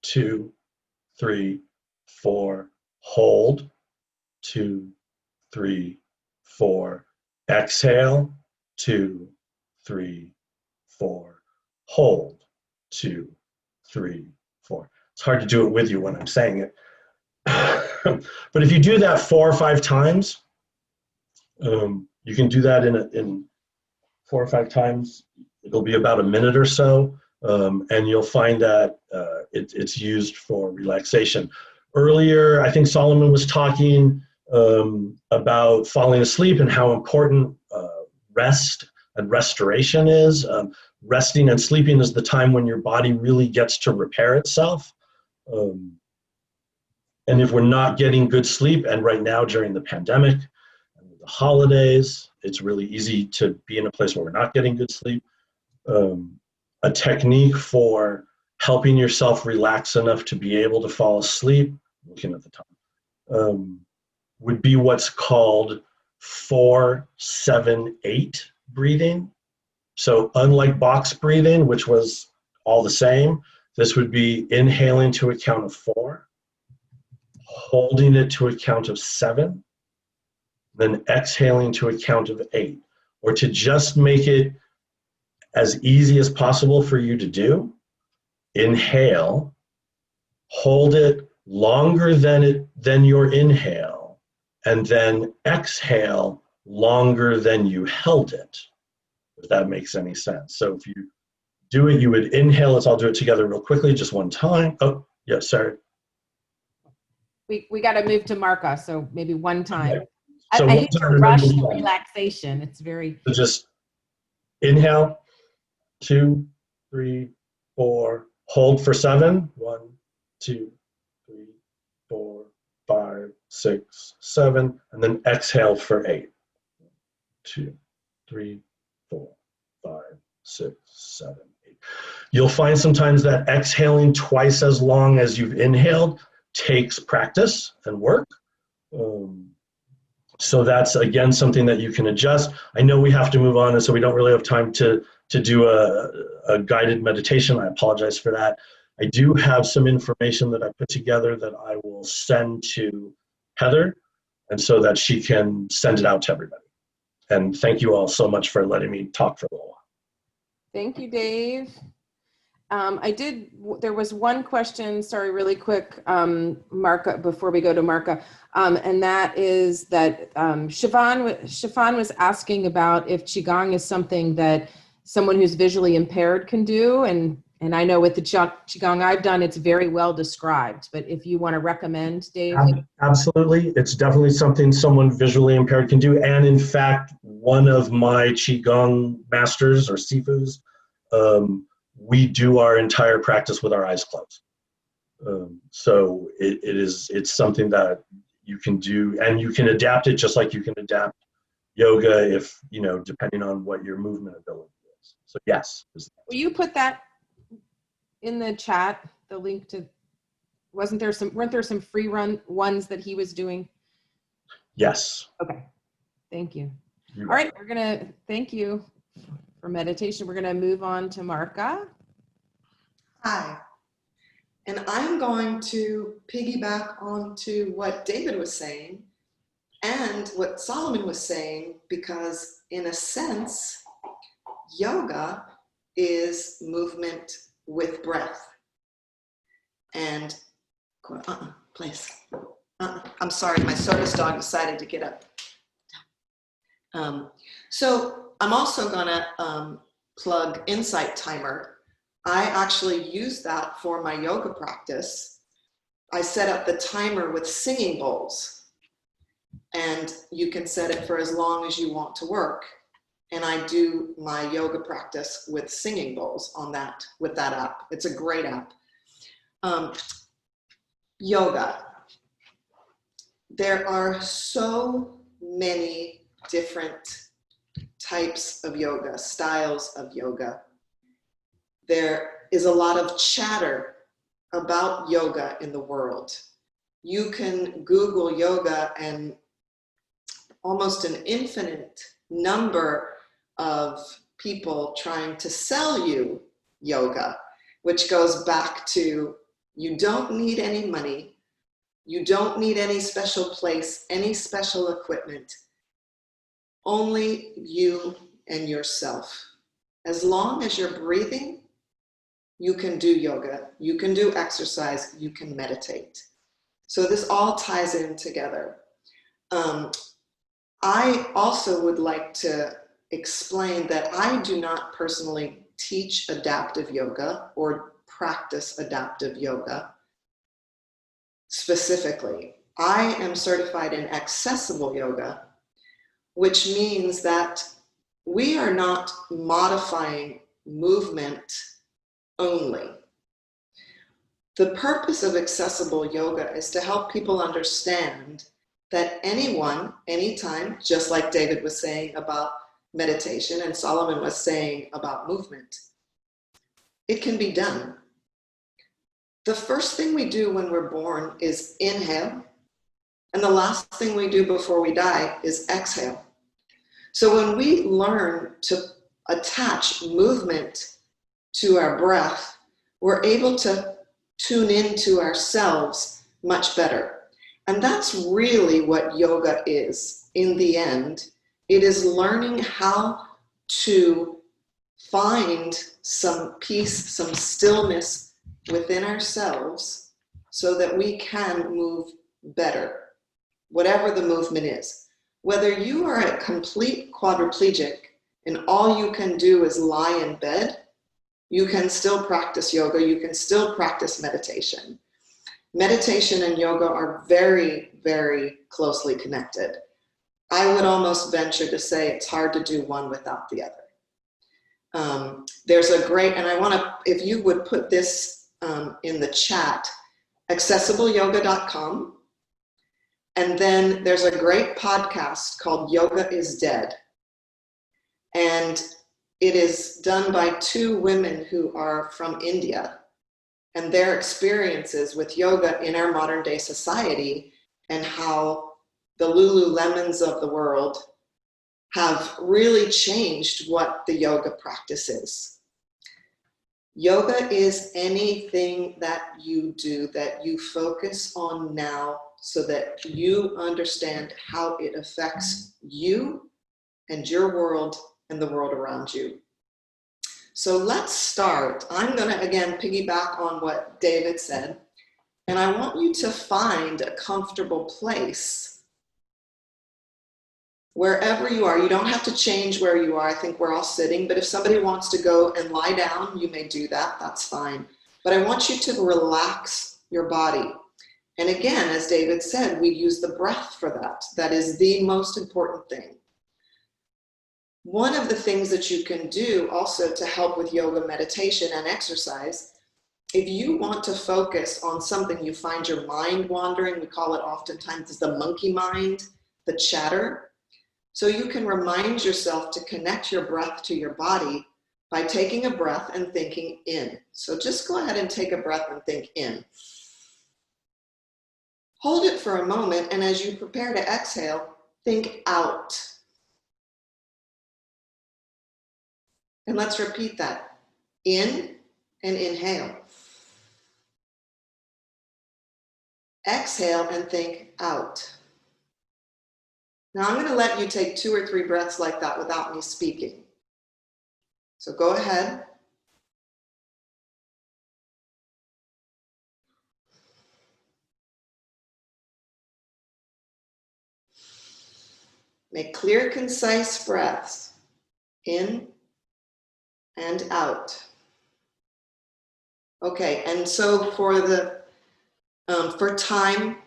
2, 3, 4, hold, 2, 3, 4, exhale, 2, 3, 4, hold, 2, 3, 4. It's hard to do it with you when I'm saying it. But if you do that 4 or 5 times, you can do that in 4 or 5 times. It'll be about a minute or so, and you'll find that it's used for relaxation. Earlier, I think Solomon was talking about falling asleep and how important rest and restoration is. Resting and sleeping is the time when your body really gets to repair itself. And if we're not getting good sleep, and right now during the pandemic and the holidays, it's really easy to be in a place where we're not getting good sleep. A technique for helping yourself relax enough to be able to fall asleep, looking at the time, would be what's called 4-7-8 breathing. So unlike box breathing, which was all the same, this would be inhaling to a count of 4, holding it to a count of 7, then exhaling to a count of 8. Or to just make it as easy as possible for you to do, inhale, hold it longer than your inhale, and then exhale longer than you held it, if that makes any sense. So if you do it, you would inhale. Let's all do it together real quickly, just one time. Oh, yeah, sorry. We got to move to Marka, so maybe one time. Okay. So I hate to rush the relaxation. It's very... So just inhale, 2, 3, 4, hold for 7. 1, 2, 3, 4, 5, 6, 7, and then exhale for 8. 2, 3, 4, 5, 6, 7, 8. You'll find sometimes that exhaling twice as long as you've inhaled takes practice and work. So that's, again, something that you can adjust. I know we have to move on, and so we don't really have time to do a guided meditation. I apologize for that. I do have some information that I put together that I will send to Heather, and so that she can send it out to everybody. And thank you all so much for letting me talk for a little while. Thank you, Dave. There was one question, sorry, really quick, Marka, before we go to Marka, and that is that Siobhan was asking about if Qigong is something that someone who's visually impaired can do, and I know with the Qigong I've done, it's very well described, but if you want to recommend, Dave? Absolutely, it's definitely something someone visually impaired can do, and in fact, one of my Qigong masters or Sifus, we do our entire practice with our eyes closed. So it's something that you can do, and you can adapt it just like you can adapt yoga if, depending on what your movement ability is. So yes. Will you put that in the chat, the link to, weren't there some free ones that he was doing? Yes. Okay, thank you. You're All right, thank you for meditation. We're gonna move on to Marka. Hi. And I'm going to piggyback onto what David was saying and what Solomon was saying, because in a sense, yoga is movement with breath. And please. I'm sorry, my circus dog decided to get up. So I'm also gonna plug Insight Timer. I actually use that for my yoga practice. I set up the timer with singing bowls, and you can set it for as long as you want to work. And I do my yoga practice with singing bowls with that app. It's a great app. Yoga. There are so many different types of yoga, styles of yoga. There is a lot of chatter about yoga in the world. You can Google yoga and almost an infinite number of people trying to sell you yoga, which goes back to, you don't need any money. You don't need any special place, any special equipment. Only you and yourself. As long as you're breathing, you can do yoga, you can do exercise, you can meditate. So this all ties in together. I also would like to explain that I do not personally teach adaptive yoga or practice adaptive yoga specifically. I am certified in accessible yoga, which means that we are not modifying movement only. The purpose of accessible yoga is to help people understand that anyone, anytime, just like David was saying about meditation and Solomon was saying about movement, it can be done. The first thing we do when we're born is inhale, and the last thing we do before we die is exhale. So when we learn to attach movement to our breath, we're able to tune into ourselves much better. And that's really what yoga is in the end. It is learning how to find some peace, some stillness within ourselves so that we can move better, whatever the movement is. Whether you are a complete quadriplegic and all you can do is lie in bed, you can still practice yoga, you can still practice meditation. Meditation and yoga are very, very closely connected. I would almost venture to say it's hard to do one without the other. There's a great, and I want to, if you would put this in the chat, accessibleyoga.com. And then there's a great podcast called Yoga is Dead. And it is done by two women who are from India and their experiences with yoga in our modern day society and how the Lululemons of the world have really changed what the yoga practice is. Yoga is anything that you do that you focus on now so that you understand how it affects you and your world and the world around you. So let's start. I'm going to, again, piggyback on what David said, and I want you to find a comfortable place wherever you are. You don't have to change where you are. I think we're all sitting, but if somebody wants to go and lie down, you may do that. That's fine. But I want you to relax your body. And again, as David said, we use the breath for that. That is the most important thing. One of the things that you can do also to help with yoga, meditation, and exercise, if you want to focus on something, you find your mind wandering, we call it oftentimes the monkey mind, the chatter. So you can remind yourself to connect your breath to your body by taking a breath and thinking in. So just go ahead and take a breath and think in. Hold it for a moment, and as you prepare to exhale, think out. And let's repeat that. In and inhale. Exhale and think out. Now I'm going to let you take 2 or 3 breaths like that without me speaking. So go ahead. Make clear, concise breaths in and out. Okay, and so for time,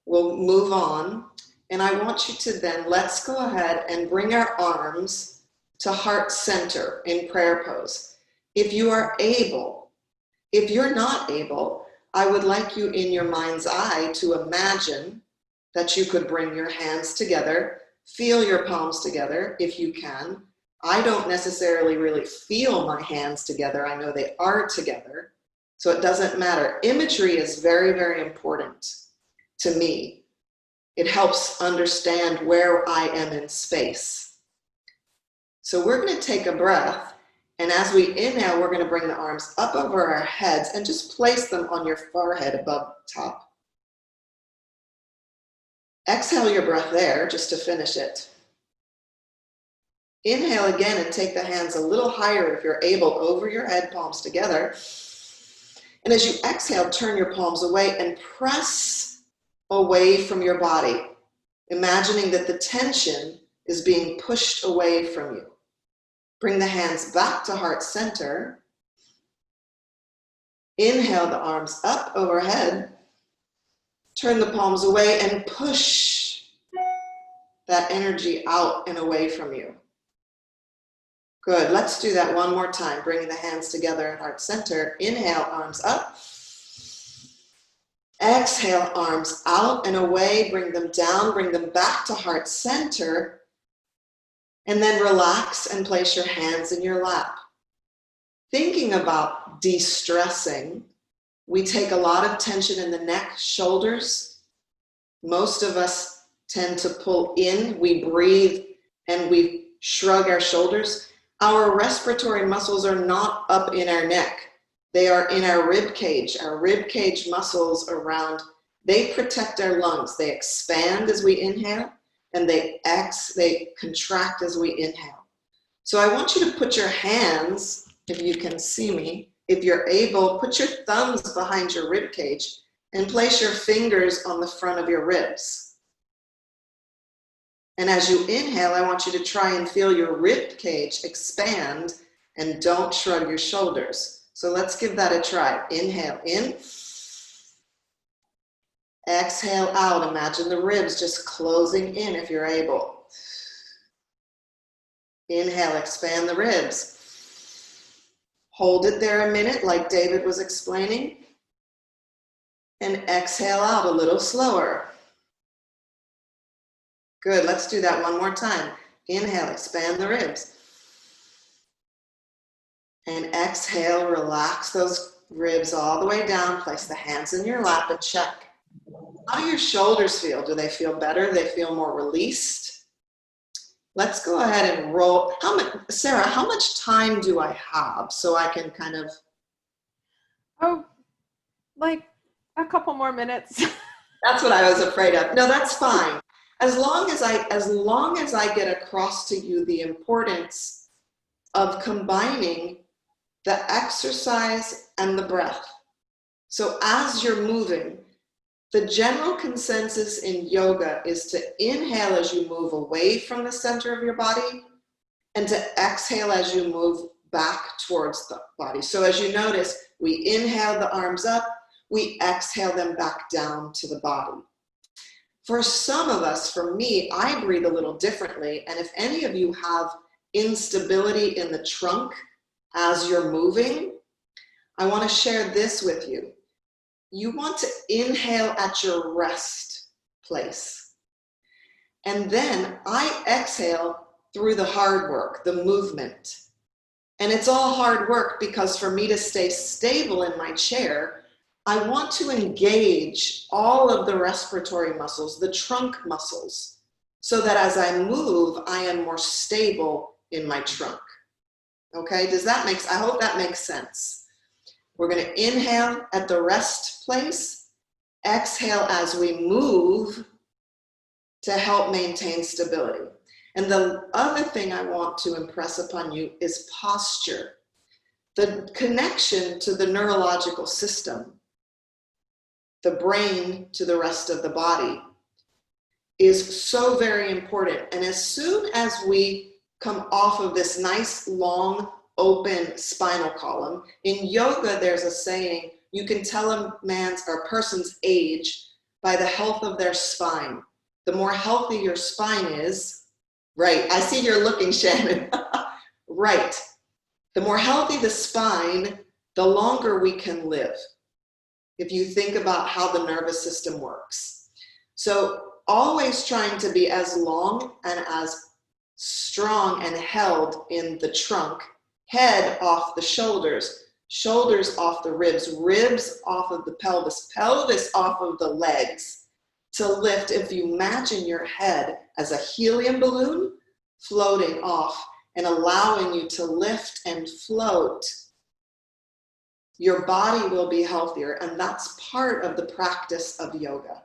we'll move on. And I want you to then, let's go ahead and bring our arms to heart center in prayer pose. If you are able, if you're not able, I would like you in your mind's eye to imagine that you could bring your hands together, feel your palms together if you can. I don't necessarily really feel my hands together. I know they are together, so it doesn't matter. Imagery is very, very important to me. It helps understand where I am in space. So we're going to take a breath, and as we inhale, we're going to bring the arms up over our heads and just place them on your forehead above top. Exhale your breath there just to finish it. Inhale again and take the hands a little higher if you're able over your head, palms together. And as you exhale, turn your palms away and press away from your body, imagining that the tension is being pushed away from you. Bring the hands back to heart center. Inhale the arms up overhead. Turn the palms away and push that energy out and away from you. Good, let's do that one more time. Bringing the hands together in heart center. Inhale, arms up. Exhale, arms out and away. Bring them down, bring them back to heart center. And then relax and place your hands in your lap. Thinking about de-stressing, we take a lot of tension in the neck, shoulders. Most of us tend to pull in. We breathe and we shrug our shoulders. Our respiratory muscles are not up in our neck. They are in our rib cage. Our rib cage muscles around, they protect our lungs. They expand as we inhale, and they contract as we inhale. So I want you to put your hands, if you can see me, if you're able, put your thumbs behind your rib cage and place your fingers on the front of your ribs. And as you inhale, I want you to try and feel your rib cage expand and don't shrug your shoulders. So let's give that a try. Inhale in. Exhale out. Imagine the ribs just closing in if you're able. Inhale, expand the ribs. Hold it there a minute like David was explaining. And exhale out a little slower. Good, let's do that one more time. Inhale, expand the ribs. And exhale, relax those ribs all the way down. Place the hands in your lap and check. How do your shoulders feel? Do they feel better? Do they feel more released? Let's go ahead and roll. Sarah, how much time do I have so I can kind of... Oh, like a couple more minutes. That's what I was afraid of. No, that's fine. As long as I get across to you the importance of combining the exercise and the breath. So as you're moving, the general consensus in yoga is to inhale as you move away from the center of your body and to exhale as you move back towards the body. So as you notice, we inhale the arms up, we exhale them back down to the body. For some of us, for me, I breathe a little differently. And if any of you have instability in the trunk as you're moving, I want to share this with you. You want to inhale at your rest place. And then I exhale through the hard work, the movement. And it's all hard work because for me to stay stable in my chair, I want to engage all of the respiratory muscles, the trunk muscles, so that as I move, I am more stable in my trunk. Okay, I hope that makes sense. We're going to inhale at the rest place, exhale as we move to help maintain stability. And the other thing I want to impress upon you is posture. The connection to the neurological system, the brain to the rest of the body, is so very important. And as soon as we come off of this nice, long, open spinal column, in yoga, there's a saying, you can tell a person's age by the health of their spine. The more healthy your spine is, right, I see you're looking, Shannon. Right. The more healthy the spine, the longer we can live. If you think about how the nervous system works. So always trying to be as long and as strong and held in the trunk, head off the shoulders, shoulders off the ribs, ribs off of the pelvis, pelvis off of the legs, to lift. If you imagine your head as a helium balloon floating off and allowing you to lift and float, your body will be healthier. And that's part of the practice of yoga.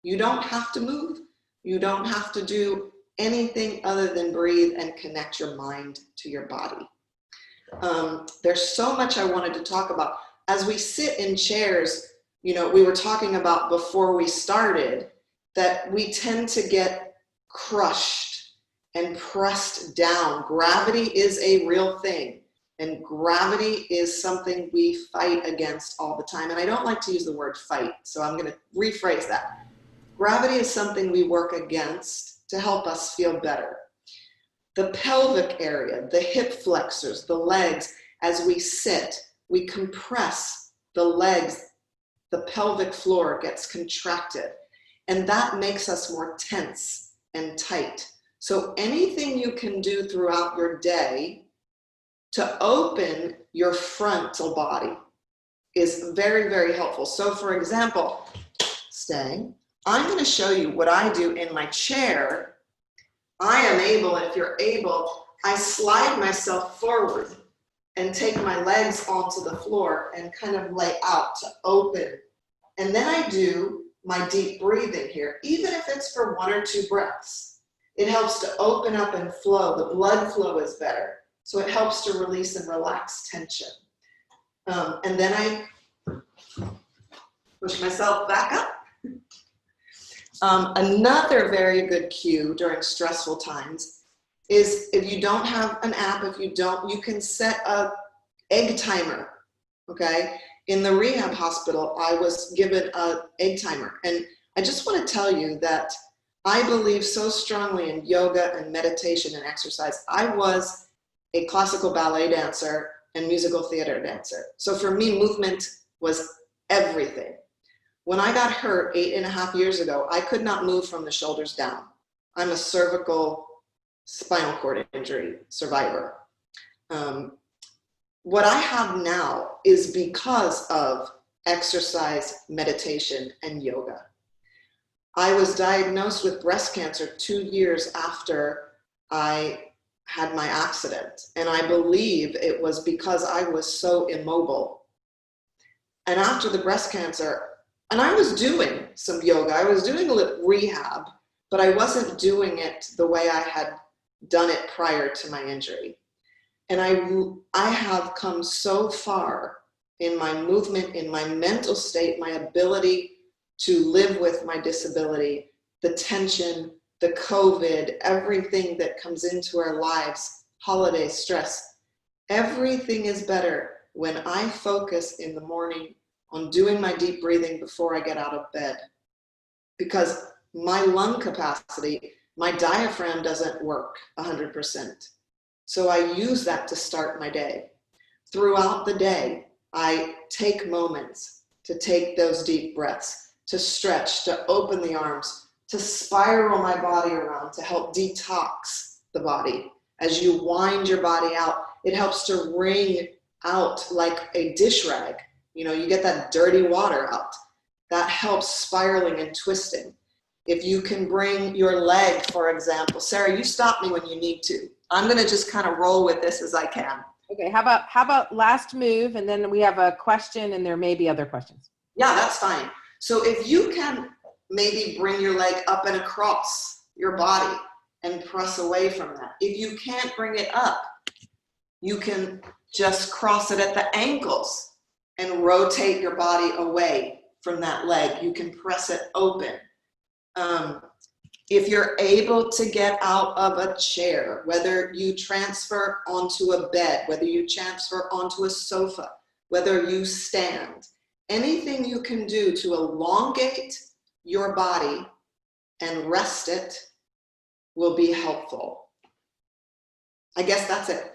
You don't have to move. You don't have to do anything other than breathe and connect your mind to your body. There's so much I wanted to talk about. As we sit in chairs, we were talking about before we started that we tend to get crushed and pressed down. Gravity is a real thing, and gravity is something we fight against all the time. And I don't like to use the word fight, so I'm going to rephrase that. Gravity is something we work against to help us feel better. The pelvic area, the hip flexors, the legs, as we sit, we compress the legs, the pelvic floor gets contracted, and that makes us more tense and tight. So anything you can do throughout your day to open your frontal body is very, very helpful. So for example, I'm going to show you what I do in my chair. I am able, and if you're able, I slide myself forward and take my legs onto the floor and kind of lay out to open. And then I do my deep breathing here, even if it's for 1 or 2 breaths. It helps to open up and flow. The blood flow is better. So it helps to release and relax tension. And then I push myself back up. Another very good cue during stressful times is if you don't have an app, you can set a egg timer, okay? In the rehab hospital, I was given an egg timer. And I just want to tell you that I believe so strongly in yoga and meditation and exercise. I was a classical ballet dancer and musical theater dancer. So for me, movement was everything. When I got hurt 8.5 years ago, I could not move from the shoulders down. I'm a cervical spinal cord injury survivor. What I have now is because of exercise, meditation, and yoga. I was diagnosed with breast cancer 2 years after I had my accident. And I believe it was because I was so immobile. And after the breast cancer, and I was doing some yoga, I was doing a little rehab, but I wasn't doing it the way I had done it prior to my injury. And I have come so far in my movement, in my mental state, my ability to live with my disability, the tension, the COVID, everything that comes into our lives, holiday stress. Everything is better when I focus in the morning on doing my deep breathing before I get out of bed. Because my lung capacity, my diaphragm doesn't work 100%. So I use that to start my day. Throughout the day, I take moments to take those deep breaths, to stretch, to open the arms, to spiral my body around to help detox the body. As you wind your body out, it helps to wring out like a dish rag. You know, you get that dirty water out. That helps spiraling and twisting. If you can bring your leg, for example, Sarah, you stop me when you need to. I'm going to just kind of roll with this as I can. Okay, how about last move, and then we have a question, and there may be other questions. Yeah, that's fine. So if you can maybe bring your leg up and across your body and press away from that. If you can't bring it up, you can just cross it at the ankles and rotate your body away from that leg. You can press it open. If you're able to get out of a chair, whether you transfer onto a bed, whether you transfer onto a sofa, whether you stand, anything you can do to elongate your body and rest it will be helpful. I guess that's it.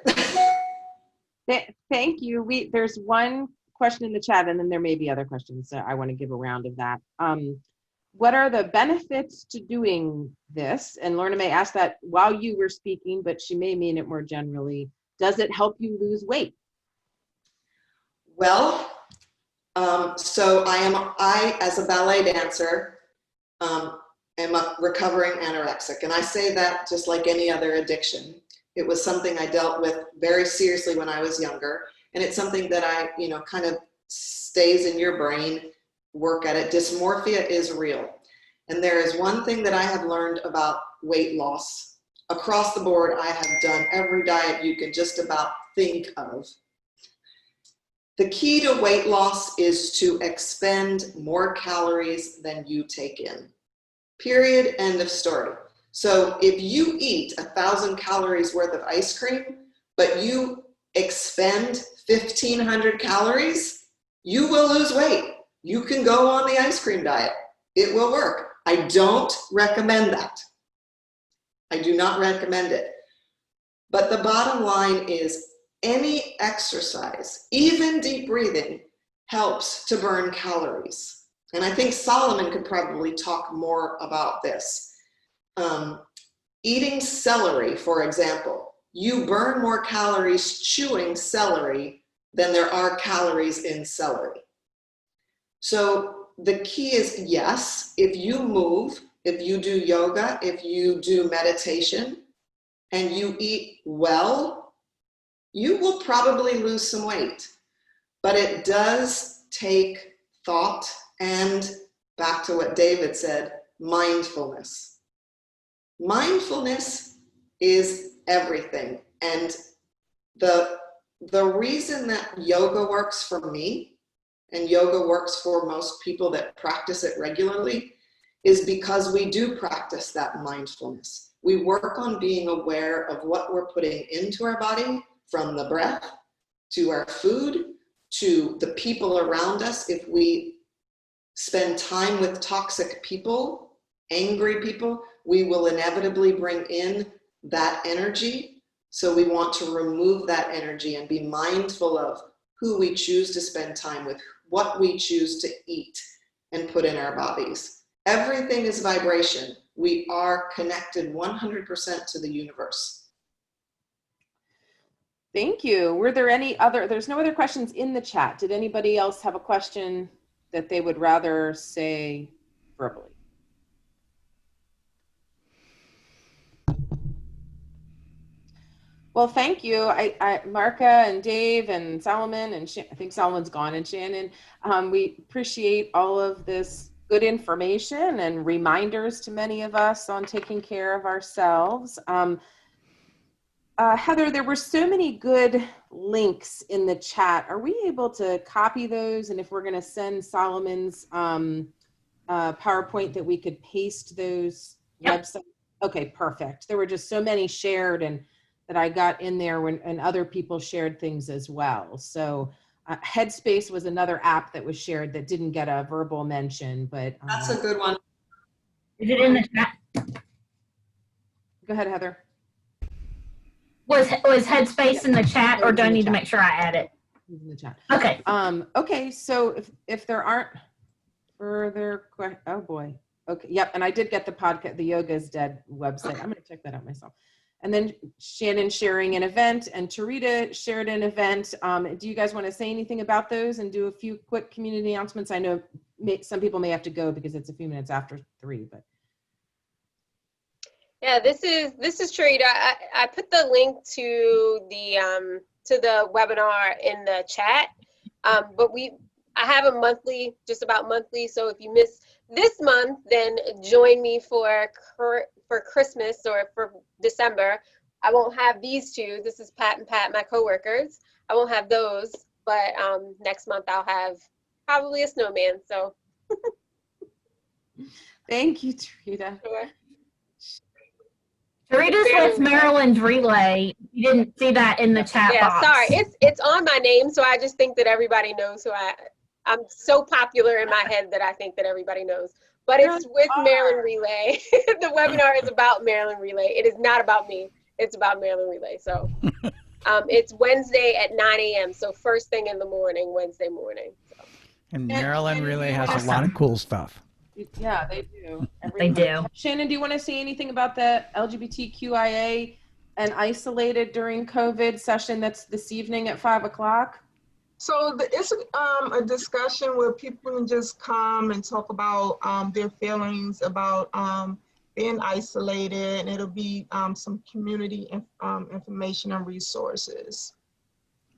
Thank you. There's one question in the chat, and then there may be other questions. So I want to give a round of that. What are the benefits to doing this? And Lorna may ask that while you were speaking, but she may mean it more generally. Does it help you lose weight? Well, so I as a ballet dancer, am a recovering anorexic. And I say that just like any other addiction. It was something I dealt with very seriously when I was younger. And it's something that kind of stays in your brain, work at it. Dysmorphia is real. And there is one thing that I have learned about weight loss. Across the board, I have done every diet you can just about think of. The key to weight loss is to expend more calories than you take in. Period, end of story. So if you eat 1,000 calories worth of ice cream, but you expend 1,500 calories, you will lose weight. You can go on the ice cream diet. It will work. I don't recommend that. I do not recommend it. But the bottom line is any exercise, even deep breathing, helps to burn calories. And I think Solomon could probably talk more about this. Eating celery, for example, you burn more calories chewing celery than there are calories in celery. So the key is, yes, if you move, if you do yoga, if you do meditation, and you eat well, you will probably lose some weight. But it does take thought and, back to what David said, mindfulness. Mindfulness is everything. And the reason that yoga works for me, and yoga works for most people that practice it regularly, is because we do practice that mindfulness. We work on being aware of what we're putting into our body, from the breath to our food to the people around us. If we spend time with toxic people, angry people, we will inevitably bring in that energy. So we want to remove that energy and be mindful of who we choose to spend time with, what we choose to eat and put in our bodies. Everything is vibration. We are connected 100% to the universe. Thank you. Were there any other, there's no other questions in the chat. Did anybody else have a question that they would rather say verbally? Well, thank you. Marka and Dave and Solomon, and I think Solomon's gone, and Shannon, we appreciate all of this good information and reminders to many of us on taking care of ourselves. Heather, there were so many good links in the chat. Are we able to copy those? And if we're going to send Solomon's PowerPoint, that we could paste those websites? Okay, perfect. There were just so many shared, and that I got in there and other people shared things as well. So Headspace was another app that was shared that didn't get a verbal mention, but that's a good one. Is it in the chat? Go ahead, Heather. Was Headspace in the chat, or do I need to make sure I add it? In the chat. Okay. Okay, so if there aren't further questions, oh boy. Okay. Yep. And I did get the podcast, the Yoga is Dead website. I'm going to check that out myself. And then Shannon sharing an event and Tarita shared an event. Do you guys want to say anything about those and do a few quick community announcements? I know some people may have to go because it's a few minutes after 3, but. Yeah, this is Tarita. I put the link to the webinar in the chat. But I have a monthly, just about monthly. So if you miss this month, then join me for Christmas or for December. I won't have these two. This is Pat and Pat, my coworkers. I won't have those, but next month I'll have probably a snowman. So Thank you, Tarita. sure. Tarita's with Maryland Relay. You didn't see that in the chat box. Sorry, it's on my name, so I just think that everybody knows who I'm so popular in my head that I think that everybody knows. But it's with Maryland Relay. The webinar is about Maryland Relay. It is not about me. It's about Maryland Relay. So it's Wednesday at 9 a.m. So first thing in the morning, Wednesday morning. So. And Maryland Relay has a lot of cool stuff. Yeah, they do. They do. Shannon, do you want to say anything about the LGBTQIA and isolated during COVID session that's this evening at 5 o'clock? So it's a discussion where people can just come and talk about their feelings about being isolated, and it'll be some community information and resources.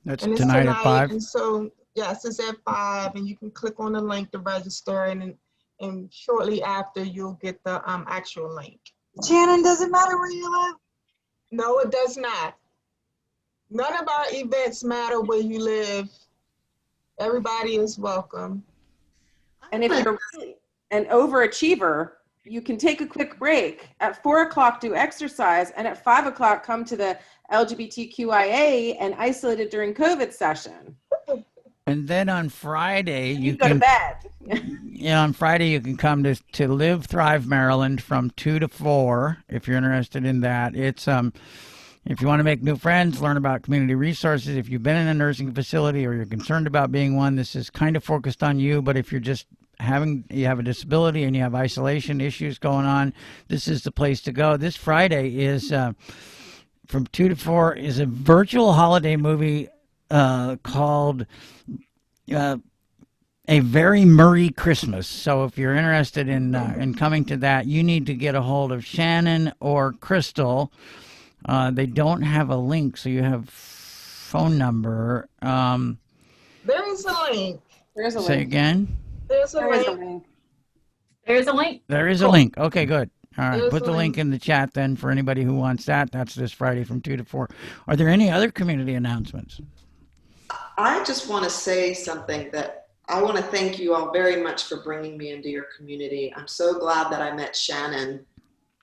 That's And it's tonight at 5? And so, yes, it's at 5, and you can click on the link to register, and shortly after you'll get the actual link. Shannon, does it matter where you live? No, it does not. None of our events matter where you live. Everybody is welcome. And if you're really an overachiever, you can take a quick break. At 4 o'clock, do exercise, and at 5 o'clock, come to the LGBTQIA and isolated during COVID session. And then on Friday, you go can to bed. on Friday you can come to Live Thrive Maryland from 2 to 4 if you're interested in that. It's if you want to make new friends, learn about community resources. If you've been in a nursing facility or you're concerned about being one, this is kind of focused on you. But if you're just you have a disability and you have isolation issues going on, this is the place to go. This Friday is from 2 to 4 is a virtual holiday movie called A Very Merry Christmas. So if you're interested in coming to that, you need to get a hold of Shannon or Crystal. They don't have a link, so you have phone number. There is a link. There's a Say link. again? There's a There is a link. link. There's a link. There is a link. Okay, good. All right, There's put a the link in the chat then for anybody who wants that. That's this Friday from 2 to 4. Are there any other community announcements? I just want to say something that I want to thank you all very much for bringing me into your community. I'm so glad that I met Shannon.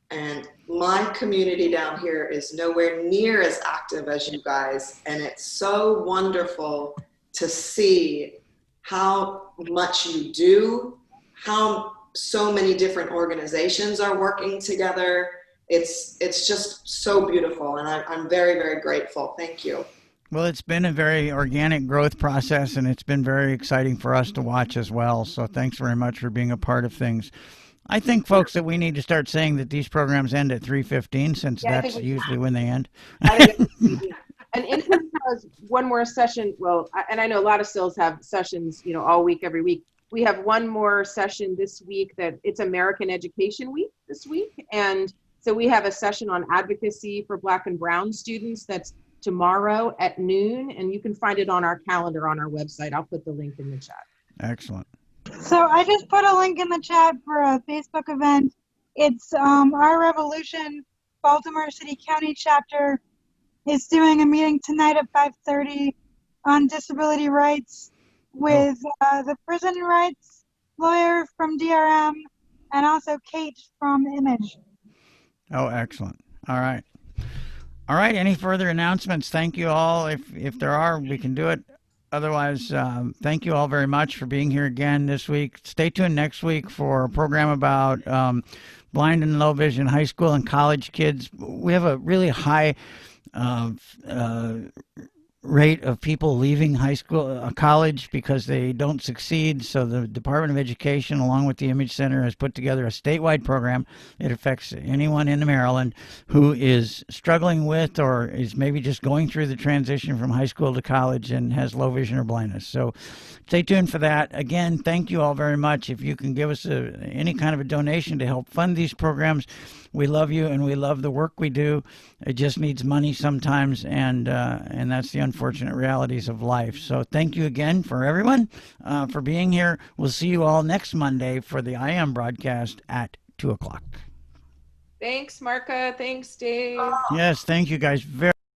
And my community down here is nowhere near as active as you guys. And it's so wonderful to see how much you do, how so many different organizations are working together. It's just so beautiful. And I'm very, very grateful. Thank you. Well, it's been a very organic growth process, and it's been very exciting for us to watch as well. So thanks very much for being a part of things. I think, folks, that we need to start saying that these programs end at 3:15 since that's usually when they end. And Income has one more session. Well, and I know a lot of stills have sessions, all week, every week. We have one more session this week that it's American Education Week this week. And so we have a session on advocacy for Black and Brown students that's tomorrow at noon. And you can find it on our calendar on our website. I'll put the link in the chat. Excellent. So I just put a link in the chat for a Facebook event. It's Our Revolution Baltimore City County chapter is doing a meeting tonight at 5:30 on disability rights with the prison rights lawyer from DRM and also Kate from Image. Oh, excellent. All right. All right. Any further announcements? Thank you all. If there are, we can do it. Otherwise, thank you all very much for being here again this week. Stay tuned next week for a program about blind and low vision high school and college kids. We have a really high rate of people leaving high school, college because they don't succeed. So the Department of Education, along with the Image Center, has put together a statewide program. It affects anyone in Maryland who is struggling with or is maybe just going through the transition from high school to college and has low vision or blindness. So stay tuned for that. Again, thank you all very much. If you can give us any kind of a donation to help fund these programs, we love you and we love the work we do. It just needs money sometimes, and that's the unfortunate realities of life. So thank you again for everyone for being here. We'll see you all next Monday for the IM broadcast at 2 o'clock. Thanks, Marka. Thanks, Dave. Yes, thank you guys very